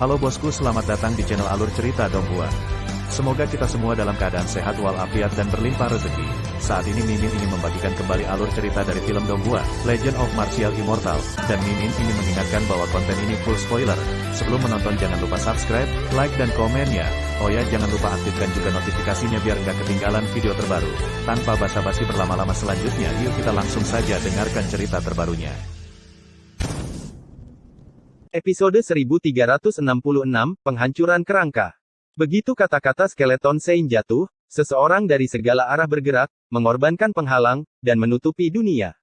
Halo bosku, selamat datang di channel Alur Cerita Donghua. Semoga kita semua dalam keadaan sehat walafiat dan berlimpah rezeki. Saat ini Mimin ingin membagikan kembali alur cerita dari film Donghua, Legend of Martial Immortal, dan Mimin ingin mengingatkan bahwa konten ini full spoiler. Sebelum menonton jangan lupa subscribe, like dan komen ya. Oh ya, jangan lupa aktifkan juga notifikasinya biar nggak ketinggalan video terbaru. Tanpa basa-basi berlama-lama selanjutnya, yuk kita langsung saja dengarkan cerita terbarunya. Episode 1366, Penghancuran Kerangka. Begitu kata-kata skeleton Sein jatuh, seseorang dari segala arah bergerak, mengorbankan penghalang, dan menutupi dunia.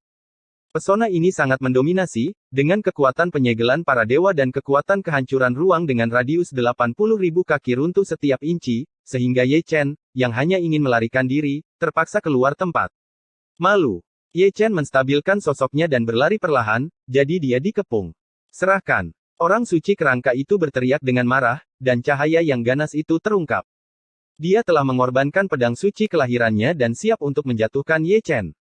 Pesona ini sangat mendominasi, dengan kekuatan penyegelan para dewa dan kekuatan kehancuran ruang dengan radius 80.000 kaki runtuh setiap inci, sehingga Ye Chen, yang hanya ingin melarikan diri, terpaksa keluar tempat. Malu. Ye Chen menstabilkan sosoknya dan berlari perlahan, jadi dia dikepung. Serahkan. Orang suci kerangka itu berteriak dengan marah, dan cahaya yang ganas itu terungkap. Dia telah mengorbankan pedang suci kelahirannya dan siap untuk menjatuhkan Ye Chen.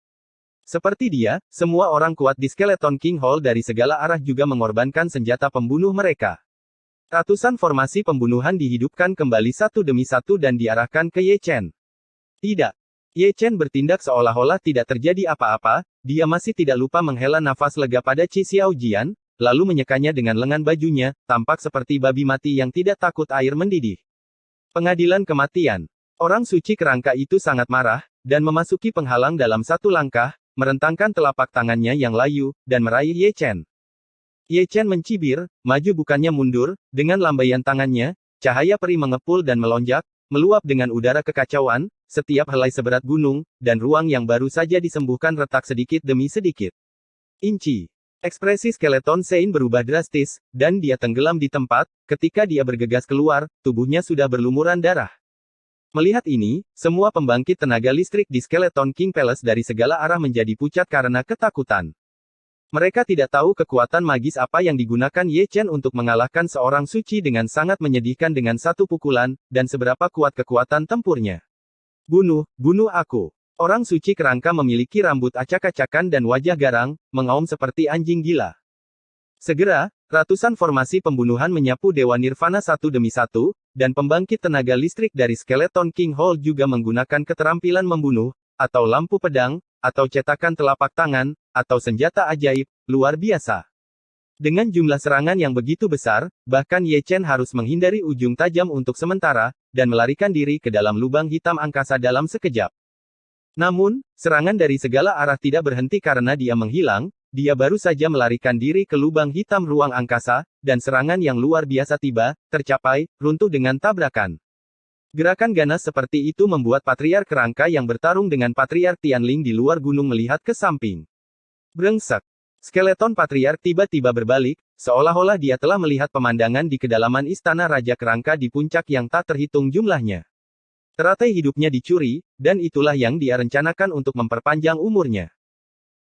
Seperti dia, semua orang kuat di Skeleton King Hall dari segala arah juga mengorbankan senjata pembunuh mereka. Ratusan formasi pembunuhan dihidupkan kembali satu demi satu dan diarahkan ke Ye Chen. Tidak. Ye Chen bertindak seolah-olah tidak terjadi apa-apa, dia masih tidak lupa menghela nafas lega pada Qi Xiaojian, lalu menyekanya dengan lengan bajunya, tampak seperti babi mati yang tidak takut air mendidih. Pengadilan kematian. Orang suci kerangka itu sangat marah, dan memasuki penghalang dalam satu langkah, merentangkan telapak tangannya yang layu, dan meraih Ye Chen. Ye Chen mencibir, maju bukannya mundur, dengan lambaian tangannya, cahaya peri mengepul dan melonjak, meluap dengan udara kekacauan, setiap helai seberat gunung, dan ruang yang baru saja disembuhkan retak sedikit demi sedikit. Inci. Ekspresi skeleton Sein berubah drastis, dan dia tenggelam di tempat, ketika dia bergegas keluar, tubuhnya sudah berlumuran darah. Melihat ini, semua pembangkit tenaga listrik di Skeleton King Palace dari segala arah menjadi pucat karena ketakutan. Mereka tidak tahu kekuatan magis apa yang digunakan Ye Chen untuk mengalahkan seorang suci dengan sangat menyedihkan dengan satu pukulan, dan seberapa kuat kekuatan tempurnya. Bunuh aku. Orang suci kerangka memiliki rambut acak-acakan dan wajah garang, mengaum seperti anjing gila. Segera, ratusan formasi pembunuhan menyapu Dewa Nirvana satu demi satu, dan pembangkit tenaga listrik dari Skeleton King Hall juga menggunakan keterampilan membunuh, atau lampu pedang, atau cetakan telapak tangan, atau senjata ajaib, luar biasa. Dengan jumlah serangan yang begitu besar, bahkan Ye Chen harus menghindari ujung tajam untuk sementara, dan melarikan diri ke dalam lubang hitam angkasa dalam sekejap. Namun, serangan dari segala arah tidak berhenti karena dia menghilang, dia baru saja melarikan diri ke lubang hitam ruang angkasa, dan serangan yang luar biasa tiba, tercapai, runtuh dengan tabrakan. Gerakan ganas seperti itu membuat Patriark Kerangka yang bertarung dengan Patriark Tianling di luar gunung melihat ke samping. Brengsek. Skeleton Patriark tiba-tiba berbalik, seolah-olah dia telah melihat pemandangan di kedalaman istana Raja Kerangka di puncak yang tak terhitung jumlahnya. Teratai hidupnya dicuri, dan itulah yang dia rencanakan untuk memperpanjang umurnya.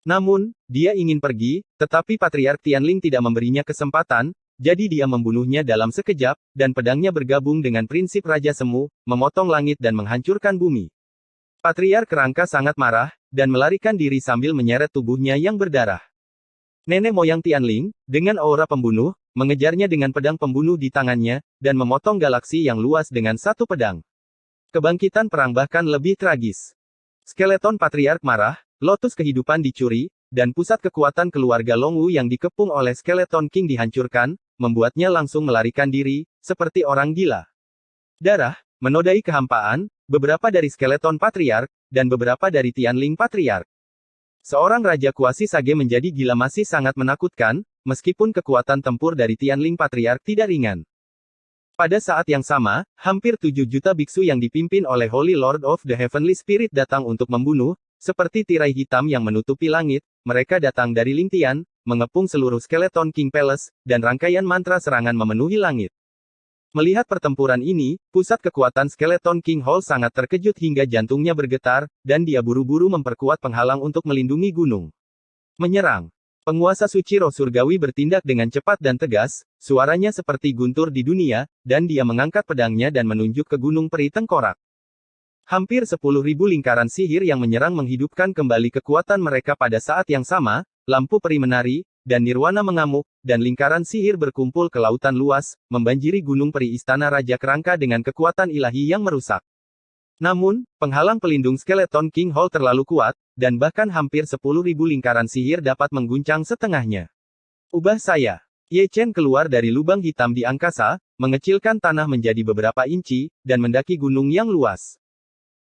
Namun, dia ingin pergi, tetapi Patriark Tianling tidak memberinya kesempatan, jadi dia membunuhnya dalam sekejap, dan pedangnya bergabung dengan prinsip Raja Semu, memotong langit dan menghancurkan bumi. Patriark Kerangka sangat marah, dan melarikan diri sambil menyeret tubuhnya yang berdarah. Nenek moyang Tianling, dengan aura pembunuh, mengejarnya dengan pedang pembunuh di tangannya, dan memotong galaksi yang luas dengan satu pedang. Kebangkitan perang bahkan lebih tragis. Skeleton Patriark marah, lotus kehidupan dicuri, dan pusat kekuatan keluarga Longwu yang dikepung oleh Skeleton King dihancurkan, membuatnya langsung melarikan diri, seperti orang gila. Darah, menodai kehampaan, beberapa dari Skeleton Patriark, dan beberapa dari Tianling Patriark. Seorang Raja Kuasi Sage menjadi gila masih sangat menakutkan, meskipun kekuatan tempur dari Tianling Patriark tidak ringan. Pada saat yang sama, hampir 7 juta biksu yang dipimpin oleh Holy Lord of the Heavenly Spirit datang untuk membunuh, seperti tirai hitam yang menutupi langit, mereka datang dari Lingtian, mengepung seluruh Skeleton King Palace, dan rangkaian mantra serangan memenuhi langit. Melihat pertempuran ini, pusat kekuatan Skeleton King Hall sangat terkejut hingga jantungnya bergetar, dan dia buru-buru memperkuat penghalang untuk melindungi gunung. Menyerang. Penguasa suci roh surgawi bertindak dengan cepat dan tegas, suaranya seperti guntur di dunia, dan dia mengangkat pedangnya dan menunjuk ke gunung peri tengkorak. Hampir 10.000 lingkaran sihir yang menyerang menghidupkan kembali kekuatan mereka pada saat yang sama, lampu peri menari, dan nirwana mengamuk, dan lingkaran sihir berkumpul ke lautan luas, membanjiri gunung peri istana Raja Kerangka dengan kekuatan ilahi yang merusak. Namun, penghalang pelindung skeleton King Hall terlalu kuat, dan bahkan hampir 10.000 lingkaran sihir dapat mengguncang setengahnya. Ubah saya. Ye Chen keluar dari lubang hitam di angkasa, mengecilkan tanah menjadi beberapa inci, dan mendaki gunung yang luas.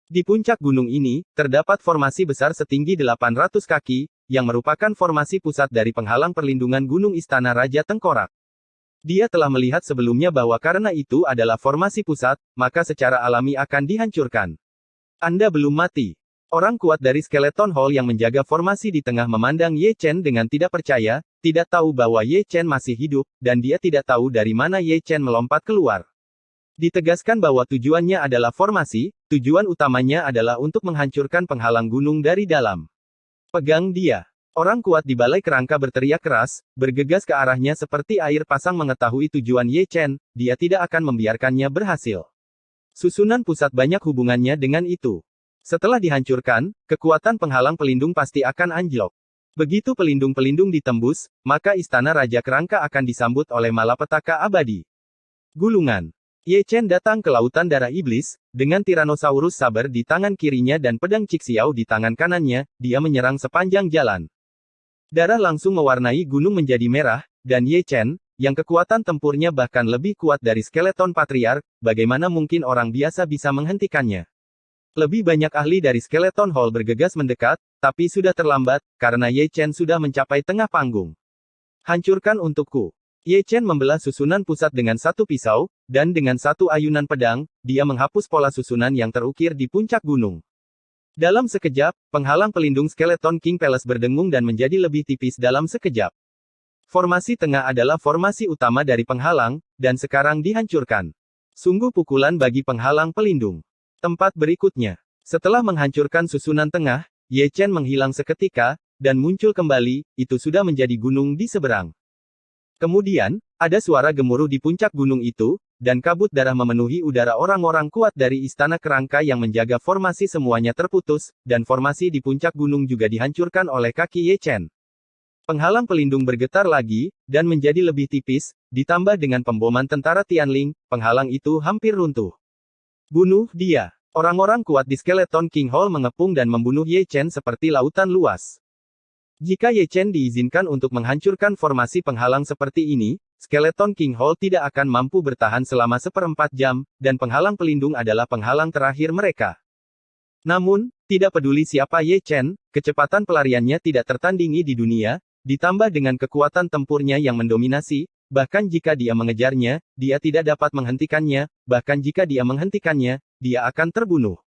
Di puncak gunung ini, terdapat formasi besar setinggi 800 kaki, yang merupakan formasi pusat dari penghalang perlindungan gunung istana Raja Tengkorak. Dia telah melihat sebelumnya bahwa karena itu adalah formasi pusat, maka secara alami akan dihancurkan. Anda belum mati. Orang kuat dari Skeleton Hall yang menjaga formasi di tengah memandang Ye Chen dengan tidak percaya, tidak tahu bahwa Ye Chen masih hidup, dan dia tidak tahu dari mana Ye Chen melompat keluar. Ditegaskan bahwa tujuannya adalah formasi, tujuan utamanya adalah untuk menghancurkan penghalang gunung dari dalam. Pegang dia. Orang kuat di balai kerangka berteriak keras, bergegas ke arahnya seperti air pasang mengetahui tujuan Ye Chen, dia tidak akan membiarkannya berhasil. Susunan pusat banyak hubungannya dengan itu. Setelah dihancurkan, kekuatan penghalang pelindung pasti akan anjlok. Begitu pelindung-pelindung ditembus, maka istana Raja Kerangka akan disambut oleh malapetaka abadi. Gulungan. Ye Chen datang ke lautan darah iblis, dengan Tyrannosaurus Saber di tangan kirinya dan pedang Cixiao di tangan kanannya, dia menyerang sepanjang jalan. Darah langsung mewarnai gunung menjadi merah, dan Ye Chen, yang kekuatan tempurnya bahkan lebih kuat dari skeleton patriark, bagaimana mungkin orang biasa bisa menghentikannya? Lebih banyak ahli dari Skeleton Hall bergegas mendekat, tapi sudah terlambat, karena Ye Chen sudah mencapai tengah panggung. Hancurkan untukku. Ye Chen membelah susunan pusat dengan satu pisau, dan dengan satu ayunan pedang, dia menghapus pola susunan yang terukir di puncak gunung. Dalam sekejap, penghalang pelindung Skeleton King Palace berdengung dan menjadi lebih tipis dalam sekejap. Formasi tengah adalah formasi utama dari penghalang, dan sekarang dihancurkan. Sungguh pukulan bagi penghalang pelindung. Tempat berikutnya. Setelah menghancurkan susunan tengah, Ye Chen menghilang seketika, dan muncul kembali, itu sudah menjadi gunung di seberang. Kemudian, ada suara gemuruh di puncak gunung itu, dan kabut darah memenuhi udara. Orang-orang kuat dari istana kerangka yang menjaga formasi semuanya terputus, dan formasi di puncak gunung juga dihancurkan oleh kaki Ye Chen. Penghalang pelindung bergetar lagi, dan menjadi lebih tipis, ditambah dengan pemboman tentara Tianling, penghalang itu hampir runtuh. Bunuh dia. Orang-orang kuat di Skeleton King Hall mengepung dan membunuh Ye Chen seperti lautan luas. Jika Ye Chen diizinkan untuk menghancurkan formasi penghalang seperti ini, Skeleton King Hall tidak akan mampu bertahan selama 1/4 jam, dan penghalang pelindung adalah penghalang terakhir mereka. Namun, tidak peduli siapa Ye Chen, kecepatan pelariannya tidak tertandingi di dunia, ditambah dengan kekuatan tempurnya yang mendominasi, bahkan jika dia mengejarnya, dia tidak dapat menghentikannya, bahkan jika dia menghentikannya, dia akan terbunuh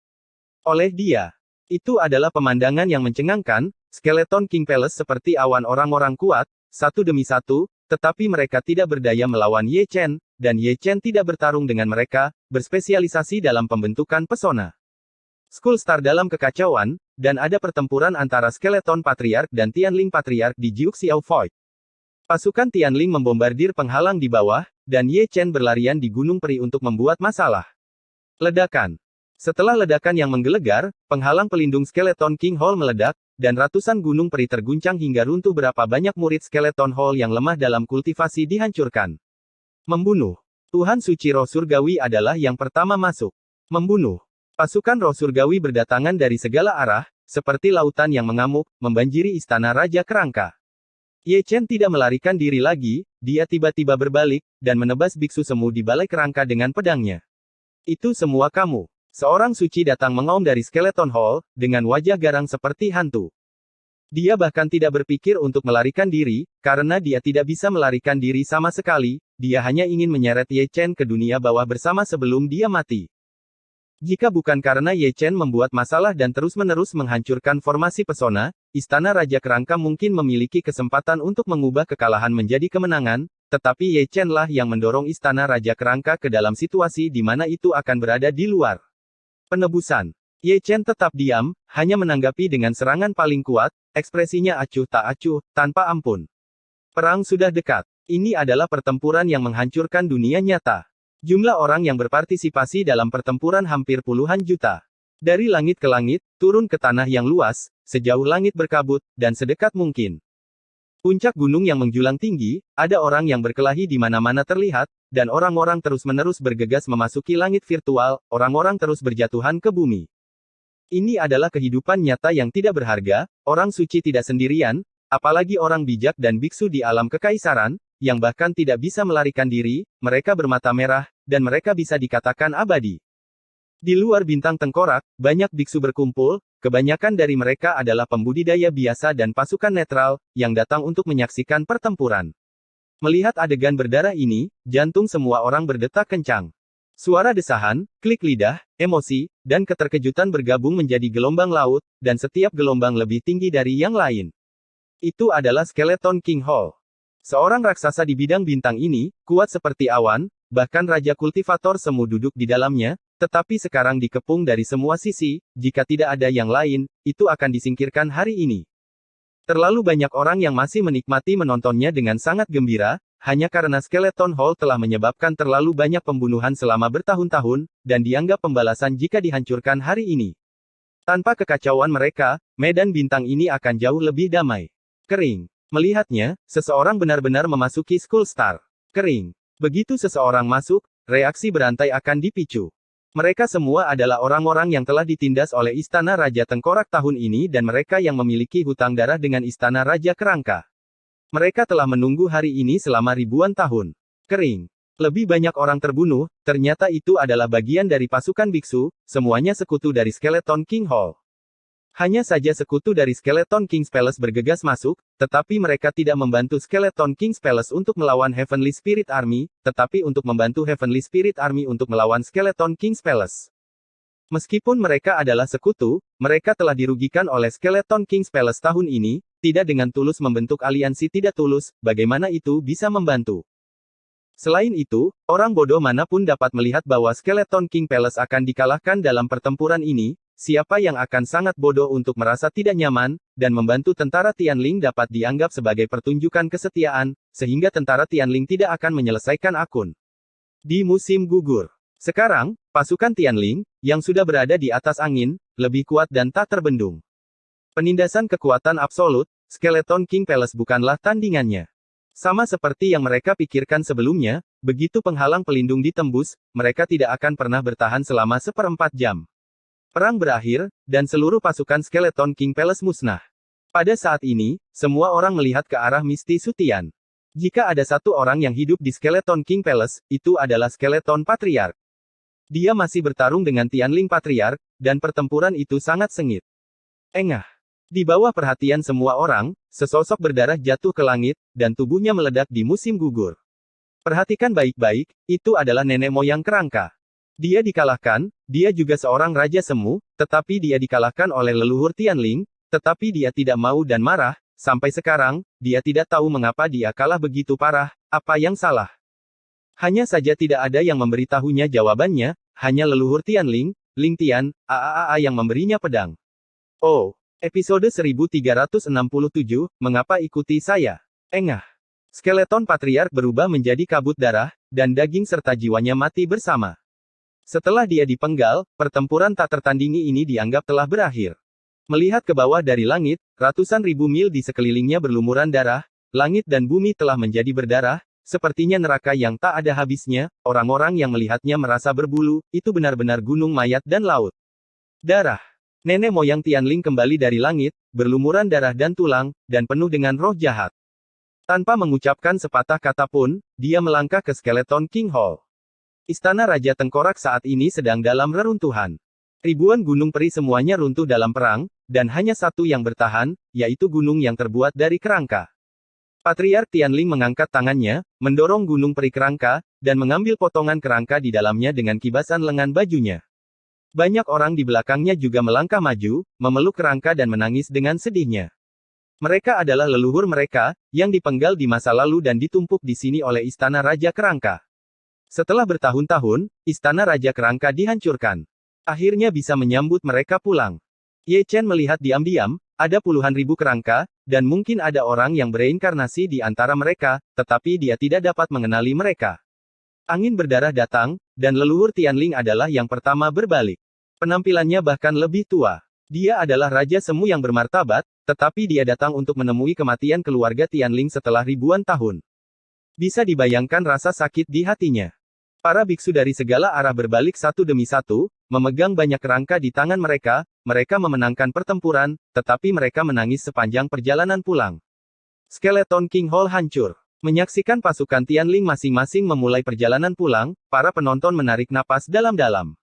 oleh dia. Itu adalah pemandangan yang mencengangkan. Skeleton King Palace seperti awan orang-orang kuat, satu demi satu, tetapi mereka tidak berdaya melawan Ye Chen, dan Ye Chen tidak bertarung dengan mereka, berspesialisasi dalam pembentukan pesona. Skull Star dalam kekacauan, dan ada pertempuran antara Skeleton Patriark dan Tianling Patriark di Jiuxiao Void. Pasukan Tianling membombardir penghalang di bawah, dan Ye Chen berlarian di Gunung Peri untuk membuat masalah. Ledakan. Setelah ledakan yang menggelegar, penghalang pelindung Skeleton King Hall meledak, dan ratusan gunung peri terguncang hingga runtuh. Berapa banyak murid Skeleton Hall yang lemah dalam kultivasi dihancurkan. Membunuh. Tuhan suci roh surgawi adalah yang pertama masuk. Membunuh. Pasukan roh surgawi berdatangan dari segala arah, seperti lautan yang mengamuk, membanjiri istana Raja Kerangka. Ye Chen tidak melarikan diri lagi, dia tiba-tiba berbalik, dan menebas biksu semu di balai kerangka dengan pedangnya. Itu semua kamu. Seorang suci datang mengaum dari Skeleton Hall, dengan wajah garang seperti hantu. Dia bahkan tidak berpikir untuk melarikan diri, karena dia tidak bisa melarikan diri sama sekali, dia hanya ingin menyeret Ye Chen ke dunia bawah bersama sebelum dia mati. Jika bukan karena Ye Chen membuat masalah dan terus-menerus menghancurkan formasi pesona, istana Raja Kerangka mungkin memiliki kesempatan untuk mengubah kekalahan menjadi kemenangan, tetapi Ye Chen lah yang mendorong istana Raja Kerangka ke dalam situasi di mana itu akan berada di luar. Penebusan. Ye Chen tetap diam, hanya menanggapi dengan serangan paling kuat, ekspresinya acuh tak acuh, tanpa ampun. Perang sudah dekat. Ini adalah pertempuran yang menghancurkan dunia nyata. Jumlah orang yang berpartisipasi dalam pertempuran hampir puluhan juta. Dari langit ke langit, turun ke tanah yang luas, sejauh langit berkabut, dan sedekat mungkin. Puncak gunung yang menjulang tinggi, ada orang yang berkelahi di mana-mana terlihat, dan orang-orang terus-menerus bergegas memasuki langit virtual, orang-orang terus berjatuhan ke bumi. Ini adalah kehidupan nyata yang tidak berharga, orang suci tidak sendirian, apalagi orang bijak dan biksu di alam kekaisaran, yang bahkan tidak bisa melarikan diri, mereka bermata merah, dan mereka bisa dikatakan abadi. Di luar bintang tengkorak, banyak biksu berkumpul, kebanyakan dari mereka adalah pembudidaya biasa dan pasukan netral, yang datang untuk menyaksikan pertempuran. Melihat adegan berdarah ini, jantung semua orang berdetak kencang. Suara desahan, klik lidah, emosi, dan keterkejutan bergabung menjadi gelombang laut, dan setiap gelombang lebih tinggi dari yang lain. Itu adalah Skeleton King Hall. Seorang raksasa di bidang bintang ini, kuat seperti awan, bahkan Raja Kultivator Semu duduk di dalamnya, tetapi sekarang dikepung dari semua sisi, jika tidak ada yang lain, itu akan disingkirkan hari ini. Terlalu banyak orang yang masih menikmati menontonnya dengan sangat gembira, hanya karena Skeleton Hall telah menyebabkan terlalu banyak pembunuhan selama bertahun-tahun, dan dianggap pembalasan jika dihancurkan hari ini. Tanpa kekacauan mereka, medan bintang ini akan jauh lebih damai. Kering. Melihatnya, seseorang benar-benar memasuki Skull Star. Kering. Begitu seseorang masuk, reaksi berantai akan dipicu. Mereka semua adalah orang-orang yang telah ditindas oleh Istana Raja Tengkorak tahun ini dan mereka yang memiliki hutang darah dengan Istana Raja Kerangka. Mereka telah menunggu hari ini selama ribuan tahun. Kering. Lebih banyak orang terbunuh, ternyata itu adalah bagian dari pasukan biksu, semuanya sekutu dari Skeleton King Hall. Hanya saja sekutu dari Skeleton King's Palace bergegas masuk, tetapi mereka tidak membantu Skeleton King's Palace untuk melawan Heavenly Spirit Army, tetapi untuk membantu Heavenly Spirit Army untuk melawan Skeleton King's Palace. Meskipun mereka adalah sekutu, mereka telah dirugikan oleh Skeleton King's Palace tahun ini, tidak dengan tulus membentuk aliansi tidak tulus, bagaimana itu bisa membantu. Selain itu, orang bodoh manapun dapat melihat bahwa Skeleton King Palace akan dikalahkan dalam pertempuran ini. Siapa yang akan sangat bodoh untuk merasa tidak nyaman, dan membantu tentara Tianling dapat dianggap sebagai pertunjukan kesetiaan, sehingga tentara Tianling tidak akan menyelesaikan akun. Di musim gugur. Sekarang, pasukan Tianling, yang sudah berada di atas angin, lebih kuat dan tak terbendung. Penindasan kekuatan absolut, Skeleton King Palace bukanlah tandingannya. Sama seperti yang mereka pikirkan sebelumnya, begitu penghalang pelindung ditembus, mereka tidak akan pernah bertahan selama 1/4 jam. Perang berakhir, dan seluruh pasukan Skeleton King Palace musnah. Pada saat ini, semua orang melihat ke arah Misty Sutian. Jika ada satu orang yang hidup di Skeleton King Palace, itu adalah Skeleton Patriarch. Dia masih bertarung dengan Tianling Patriarch, dan pertempuran itu sangat sengit. Engah. Di bawah perhatian semua orang, sesosok berdarah jatuh ke langit, dan tubuhnya meledak di musim gugur. Perhatikan baik-baik, itu adalah nenek moyang Kerangka. Dia dikalahkan, dia juga seorang Raja Semu, tetapi dia dikalahkan oleh leluhur Tianling, tetapi dia tidak mau dan marah, sampai sekarang, dia tidak tahu mengapa dia kalah begitu parah, apa yang salah. Hanya saja tidak ada yang memberitahunya jawabannya, hanya leluhur Tianling, Ling Tian, yang memberinya pedang. Oh, episode 1367, mengapa ikuti saya? Engah. Skeleton Patriarch berubah menjadi kabut darah, dan daging serta jiwanya mati bersama. Setelah dia dipenggal, pertempuran tak tertandingi ini dianggap telah berakhir. Melihat ke bawah dari langit, ratusan ribu mil di sekelilingnya berlumuran darah, langit dan bumi telah menjadi berdarah, sepertinya neraka yang tak ada habisnya, orang-orang yang melihatnya merasa berbulu, itu benar-benar gunung mayat dan laut. Darah. Nenek moyang Tianling kembali dari langit, berlumuran darah dan tulang, dan penuh dengan roh jahat. Tanpa mengucapkan sepatah kata pun, dia melangkah ke Skeleton King Hall. Istana Raja Tengkorak saat ini sedang dalam reruntuhan. Ribuan gunung peri semuanya runtuh dalam perang, dan hanya satu yang bertahan, yaitu gunung yang terbuat dari kerangka. Patriarch Tianling mengangkat tangannya, mendorong gunung peri kerangka, dan mengambil potongan kerangka di dalamnya dengan kibasan lengan bajunya. Banyak orang di belakangnya juga melangkah maju, memeluk kerangka dan menangis dengan sedihnya. Mereka adalah leluhur mereka, yang dipenggal di masa lalu dan ditumpuk di sini oleh Istana Raja Kerangka. Setelah bertahun-tahun, Istana Raja Kerangka dihancurkan. Akhirnya bisa menyambut mereka pulang. Ye Chen melihat diam-diam, ada puluhan ribu kerangka, dan mungkin ada orang yang bereinkarnasi di antara mereka, tetapi dia tidak dapat mengenali mereka. Angin berdarah datang, dan leluhur Tianling adalah yang pertama berbalik. Penampilannya bahkan lebih tua. Dia adalah Raja Semu yang bermartabat, tetapi dia datang untuk menemui kematian keluarga Tianling setelah ribuan tahun. Bisa dibayangkan rasa sakit di hatinya. Para biksu dari segala arah berbalik satu demi satu, memegang banyak kerangka di tangan mereka memenangkan pertempuran, tetapi mereka menangis sepanjang perjalanan pulang. Skeleton King Hall hancur. Menyaksikan pasukan Tianling masing-masing memulai perjalanan pulang, para penonton menarik napas dalam-dalam.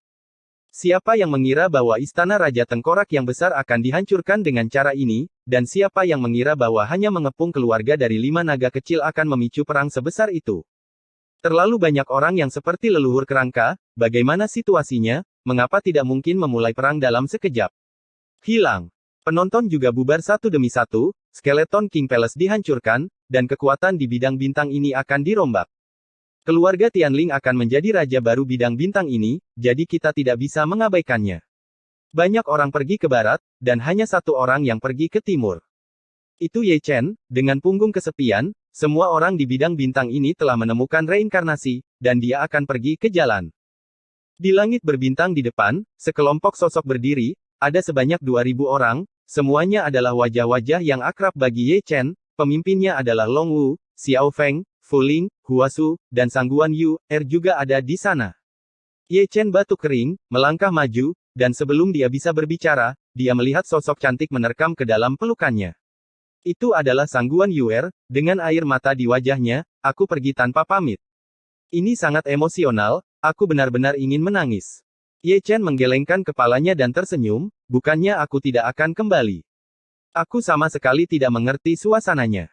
Siapa yang mengira bahwa istana Raja Tengkorak yang besar akan dihancurkan dengan cara ini, dan siapa yang mengira bahwa hanya mengepung keluarga dari 5 naga kecil akan memicu perang sebesar itu? Terlalu banyak orang yang seperti leluhur kerangka, bagaimana situasinya, mengapa tidak mungkin memulai perang dalam sekejap? Hilang. Penonton juga bubar satu demi satu, Skeleton King Palace dihancurkan, dan kekuatan di bidang bintang ini akan dirombak. Keluarga Tianling akan menjadi raja baru bidang bintang ini, jadi kita tidak bisa mengabaikannya. Banyak orang pergi ke barat, dan hanya satu orang yang pergi ke timur. Itu Ye Chen, dengan punggung kesepian, semua orang di bidang bintang ini telah menemukan reinkarnasi, dan dia akan pergi ke jalan. Di langit berbintang di depan, sekelompok sosok berdiri, ada sebanyak 2000 orang, semuanya adalah wajah-wajah yang akrab bagi Ye Chen, pemimpinnya adalah Long Wu, Xiao Feng, Fu Ling, Huasu, dan Sangguan Yu, juga ada di sana. Ye Chen batuk kering, melangkah maju, dan sebelum dia bisa berbicara, dia melihat sosok cantik menerkam ke dalam pelukannya. Itu adalah Sangguan Yuer, dengan air mata di wajahnya, aku pergi tanpa pamit. Ini sangat emosional, aku benar-benar ingin menangis. Ye Chen menggelengkan kepalanya dan tersenyum, bukannya aku tidak akan kembali. Aku sama sekali tidak mengerti suasananya.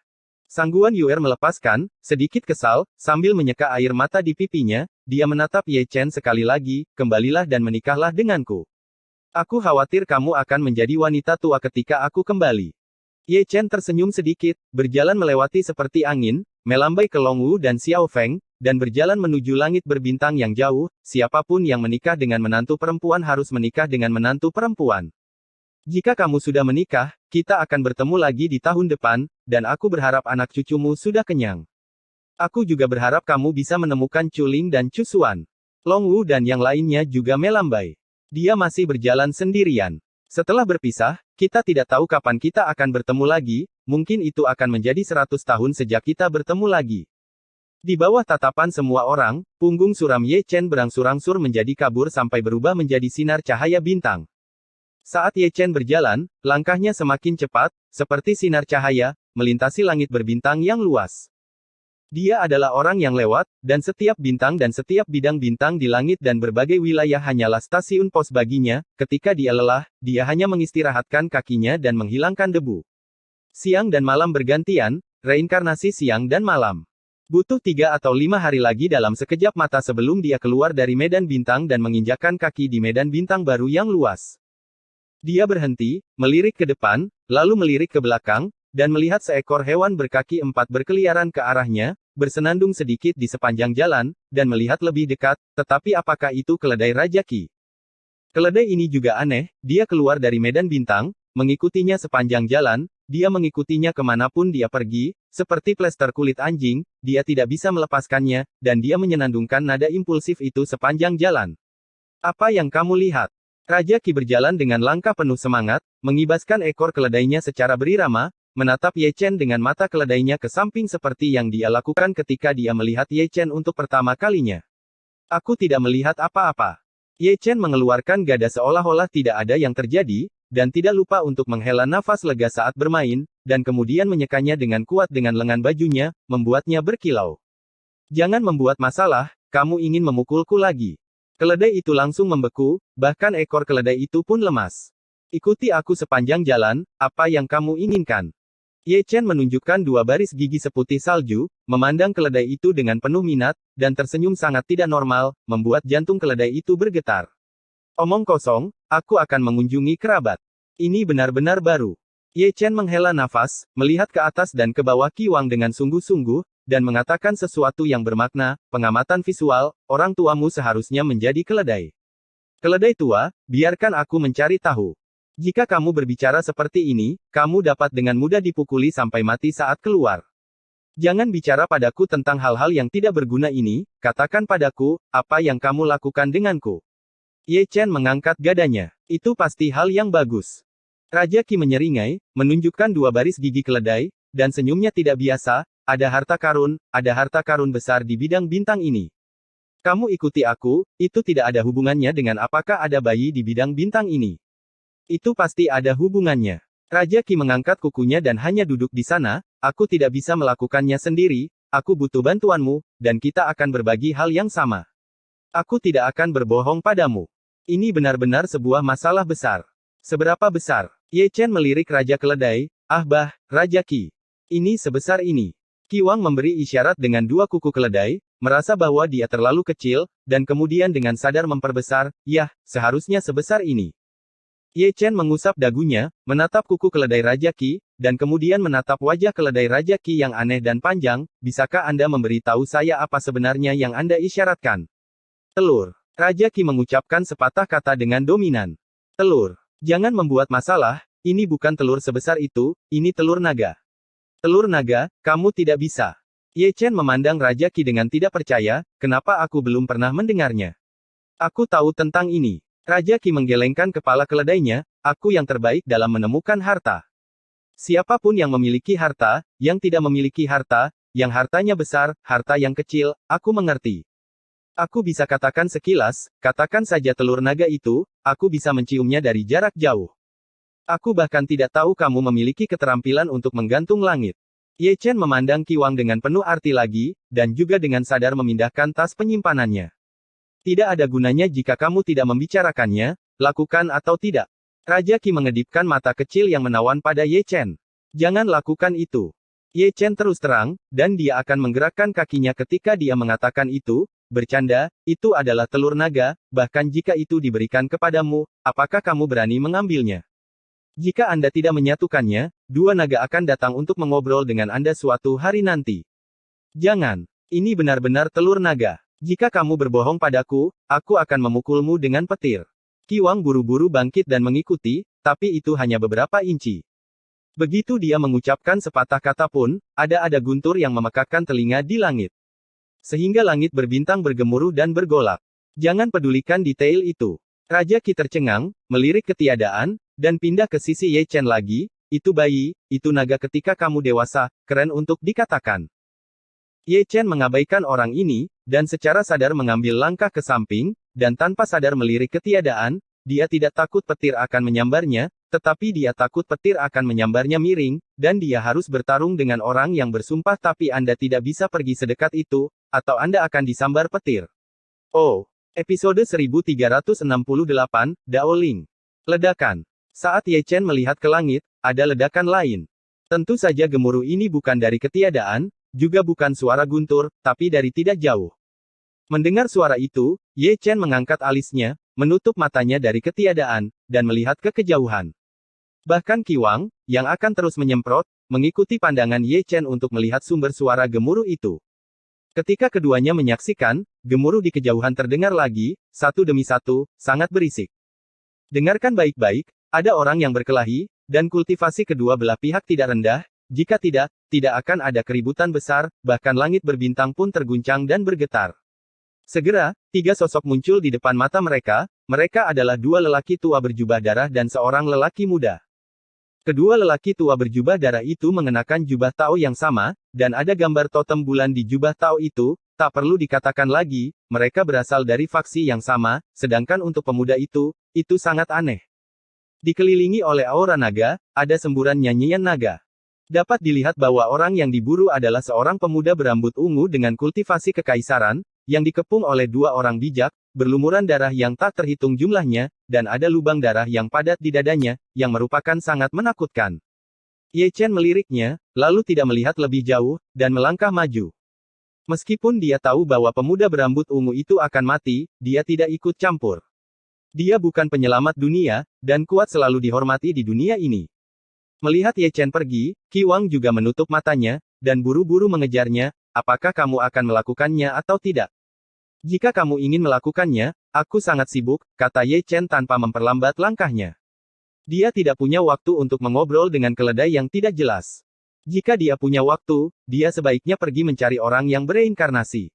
Sangguan Yuer melepaskan, sedikit kesal, sambil menyeka air mata di pipinya, dia menatap Ye Chen sekali lagi, kembalilah dan menikahlah denganku. Aku khawatir kamu akan menjadi wanita tua ketika aku kembali. Ye Chen tersenyum sedikit, berjalan melewati seperti angin, melambai ke Long Wu dan Xiao Feng, dan berjalan menuju langit berbintang yang jauh, siapapun yang menikah dengan menantu perempuan harus menikah dengan menantu perempuan. Jika kamu sudah menikah, kita akan bertemu lagi di tahun depan, dan aku berharap anak cucumu sudah kenyang. Aku juga berharap kamu bisa menemukan Chuling dan Chusuan. Long Wu dan yang lainnya juga melambai. Dia masih berjalan sendirian. Setelah berpisah, kita tidak tahu kapan kita akan bertemu lagi, mungkin itu akan menjadi 100 tahun sejak kita bertemu lagi. Di bawah tatapan semua orang, punggung suram Ye Chen berangsur-angsur menjadi kabur sampai berubah menjadi sinar cahaya bintang. Saat Ye Chen berjalan, langkahnya semakin cepat, seperti sinar cahaya, melintasi langit berbintang yang luas. Dia adalah orang yang lewat, dan setiap bintang dan setiap bidang bintang di langit dan berbagai wilayah hanyalah stasiun pos baginya, ketika dia lelah, dia hanya mengistirahatkan kakinya dan menghilangkan debu. Siang dan malam bergantian, reinkarnasi siang dan malam. Butuh 3 atau 5 hari lagi dalam sekejap mata sebelum dia keluar dari medan bintang dan menginjakkan kaki di medan bintang baru yang luas. Dia berhenti, melirik ke depan, lalu melirik ke belakang, dan melihat seekor hewan berkaki 4 berkeliaran ke arahnya, bersenandung sedikit di sepanjang jalan, dan melihat lebih dekat, tetapi apakah itu keledai Raja Qi? Keledai ini juga aneh, dia keluar dari medan bintang, mengikutinya sepanjang jalan, dia mengikutinya kemanapun dia pergi, seperti plester kulit anjing, dia tidak bisa melepaskannya, dan dia menyenandungkan nada impulsif itu sepanjang jalan. Apa yang kamu lihat? Raja Qi berjalan dengan langkah penuh semangat, mengibaskan ekor keledainya secara berirama, menatap Ye Chen dengan mata keledainya ke samping seperti yang dia lakukan ketika dia melihat Ye Chen untuk pertama kalinya. Aku tidak melihat apa-apa. Ye Chen mengeluarkan gada seolah-olah tidak ada yang terjadi, dan tidak lupa untuk menghela nafas lega saat bermain, dan kemudian menyekanya dengan kuat dengan lengan bajunya, membuatnya berkilau. Jangan membuat masalah, kamu ingin memukulku lagi. Keledai itu langsung membeku, bahkan ekor keledai itu pun lemas. Ikuti aku sepanjang jalan, apa yang kamu inginkan? Ye Chen menunjukkan 2 baris gigi seputih salju, memandang keledai itu dengan penuh minat, dan tersenyum sangat tidak normal, membuat jantung keledai itu bergetar. Omong kosong, aku akan mengunjungi kerabat. Ini benar-benar baru. Ye Chen menghela nafas, melihat ke atas dan ke bawah Qi Wang dengan sungguh-sungguh, dan mengatakan sesuatu yang bermakna, pengamatan visual, orang tuamu seharusnya menjadi keledai. Keledai tua, biarkan aku mencari tahu. Jika kamu berbicara seperti ini, kamu dapat dengan mudah dipukuli sampai mati saat keluar. Jangan bicara padaku tentang hal-hal yang tidak berguna ini, katakan padaku, apa yang kamu lakukan denganku. Ye Chen mengangkat gadanya. Itu pasti hal yang bagus. Raja Qi menyeringai, menunjukkan dua baris gigi keledai, dan senyumnya tidak biasa, ada harta karun besar di bidang bintang ini. Kamu ikuti aku, itu tidak ada hubungannya dengan apakah ada bayi di bidang bintang ini. Itu pasti ada hubungannya. Raja Qi mengangkat kukunya dan hanya duduk di sana, aku tidak bisa melakukannya sendiri, aku butuh bantuanmu, dan kita akan berbagi hal yang sama. Aku tidak akan berbohong padamu. Ini benar-benar sebuah masalah besar. Seberapa besar? Ye Chen melirik Raja Keledai, Raja Qi. Ini sebesar ini. Qi Wang memberi isyarat dengan dua kuku keledai, merasa bahwa dia terlalu kecil, dan kemudian dengan sadar memperbesar, seharusnya sebesar ini. Ye Chen mengusap dagunya, menatap kuku keledai Raja Qi, dan kemudian menatap wajah keledai Raja Qi yang aneh dan panjang, bisakah Anda memberitahu saya apa sebenarnya yang Anda isyaratkan? Telur. Raja Qi mengucapkan sepatah kata dengan dominan. Telur. Jangan membuat masalah, ini bukan telur sebesar itu, ini telur naga. Telur naga, kamu tidak bisa. Ye Chen memandang Raja Qi dengan tidak percaya, kenapa aku belum pernah mendengarnya? Aku tahu tentang ini. Raja Qi menggelengkan kepala keledainya, aku yang terbaik dalam menemukan harta. Siapapun yang memiliki harta, yang tidak memiliki harta, yang hartanya besar, harta yang kecil, aku mengerti. Aku bisa katakan sekilas, katakan saja telur naga itu, aku bisa menciumnya dari jarak jauh. Aku bahkan tidak tahu kamu memiliki keterampilan untuk menggantung langit. Ye Chen memandang Qi Wang dengan penuh arti lagi, dan juga dengan sadar memindahkan tas penyimpanannya. Tidak ada gunanya jika kamu tidak membicarakannya, lakukan atau tidak. Raja Qi mengedipkan mata kecil yang menawan pada Ye Chen. Jangan lakukan itu. Ye Chen terus terang, dan dia akan menggerakkan kakinya ketika dia mengatakan itu, bercanda, itu adalah telur naga, bahkan jika itu diberikan kepadamu, apakah kamu berani mengambilnya? Jika Anda tidak menyatukannya, dua naga akan datang untuk mengobrol dengan Anda suatu hari nanti. Jangan. Ini benar-benar telur naga. Jika kamu berbohong padaku, aku akan memukulmu dengan petir. Qi Wang buru-buru bangkit dan mengikuti, tapi itu hanya beberapa inci. Begitu dia mengucapkan sepatah kata pun, ada guntur yang memekakkan telinga di langit. Sehingga langit berbintang bergemuruh dan bergolak. Jangan pedulikan detail itu. Raja Qi tercengang, melirik ketiadaan, dan pindah ke sisi Ye Chen lagi, itu bayi, itu naga ketika kamu dewasa, keren untuk dikatakan. Ye Chen mengabaikan orang ini, dan secara sadar mengambil langkah ke samping, dan tanpa sadar melirik ketiadaan, dia tidak takut petir akan menyambarnya, tetapi dia takut petir akan menyambarnya miring, dan dia harus bertarung dengan orang yang bersumpah tapi Anda tidak bisa pergi sedekat itu, atau Anda akan disambar petir. Oh. Episode 1368, Dao Ling. Ledakan. Saat Ye Chen melihat ke langit, ada ledakan lain. Tentu saja gemuruh ini bukan dari ketiadaan, juga bukan suara guntur, tapi dari tidak jauh. Mendengar suara itu, Ye Chen mengangkat alisnya, menutup matanya dari ketiadaan, dan melihat ke kejauhan. Bahkan Qi Wang, yang akan terus menyemprot, mengikuti pandangan Ye Chen untuk melihat sumber suara gemuruh itu. Ketika keduanya menyaksikan, gemuruh di kejauhan terdengar lagi, satu demi satu, sangat berisik. Dengarkan baik-baik, ada orang yang berkelahi, dan kultivasi kedua belah pihak tidak rendah, jika tidak, tidak akan ada keributan besar, bahkan langit berbintang pun terguncang dan bergetar. Segera, tiga sosok muncul di depan mata mereka adalah dua lelaki tua berjubah darah dan seorang lelaki muda. Kedua lelaki tua berjubah darah itu mengenakan jubah Tao yang sama, dan ada gambar totem bulan di jubah Tao itu, tak perlu dikatakan lagi, mereka berasal dari faksi yang sama, sedangkan untuk pemuda itu sangat aneh. Dikelilingi oleh aura naga, ada semburan nyanyian naga. Dapat dilihat bahwa orang yang diburu adalah seorang pemuda berambut ungu dengan kultivasi kekaisaran, yang dikepung oleh dua orang bijak, berlumuran darah yang tak terhitung jumlahnya, dan ada lubang darah yang padat di dadanya, yang merupakan sangat menakutkan. Ye Chen meliriknya, lalu tidak melihat lebih jauh, dan melangkah maju. Meskipun dia tahu bahwa pemuda berambut ungu itu akan mati, dia tidak ikut campur. Dia bukan penyelamat dunia, dan kuat selalu dihormati di dunia ini. Melihat Ye Chen pergi, Qi Wang juga menutup matanya, dan buru-buru mengejarnya, apakah kamu akan melakukannya atau tidak? Jika kamu ingin melakukannya, aku sangat sibuk, kata Ye Chen tanpa memperlambat langkahnya. Dia tidak punya waktu untuk mengobrol dengan keledai yang tidak jelas. Jika dia punya waktu, dia sebaiknya pergi mencari orang yang bereinkarnasi.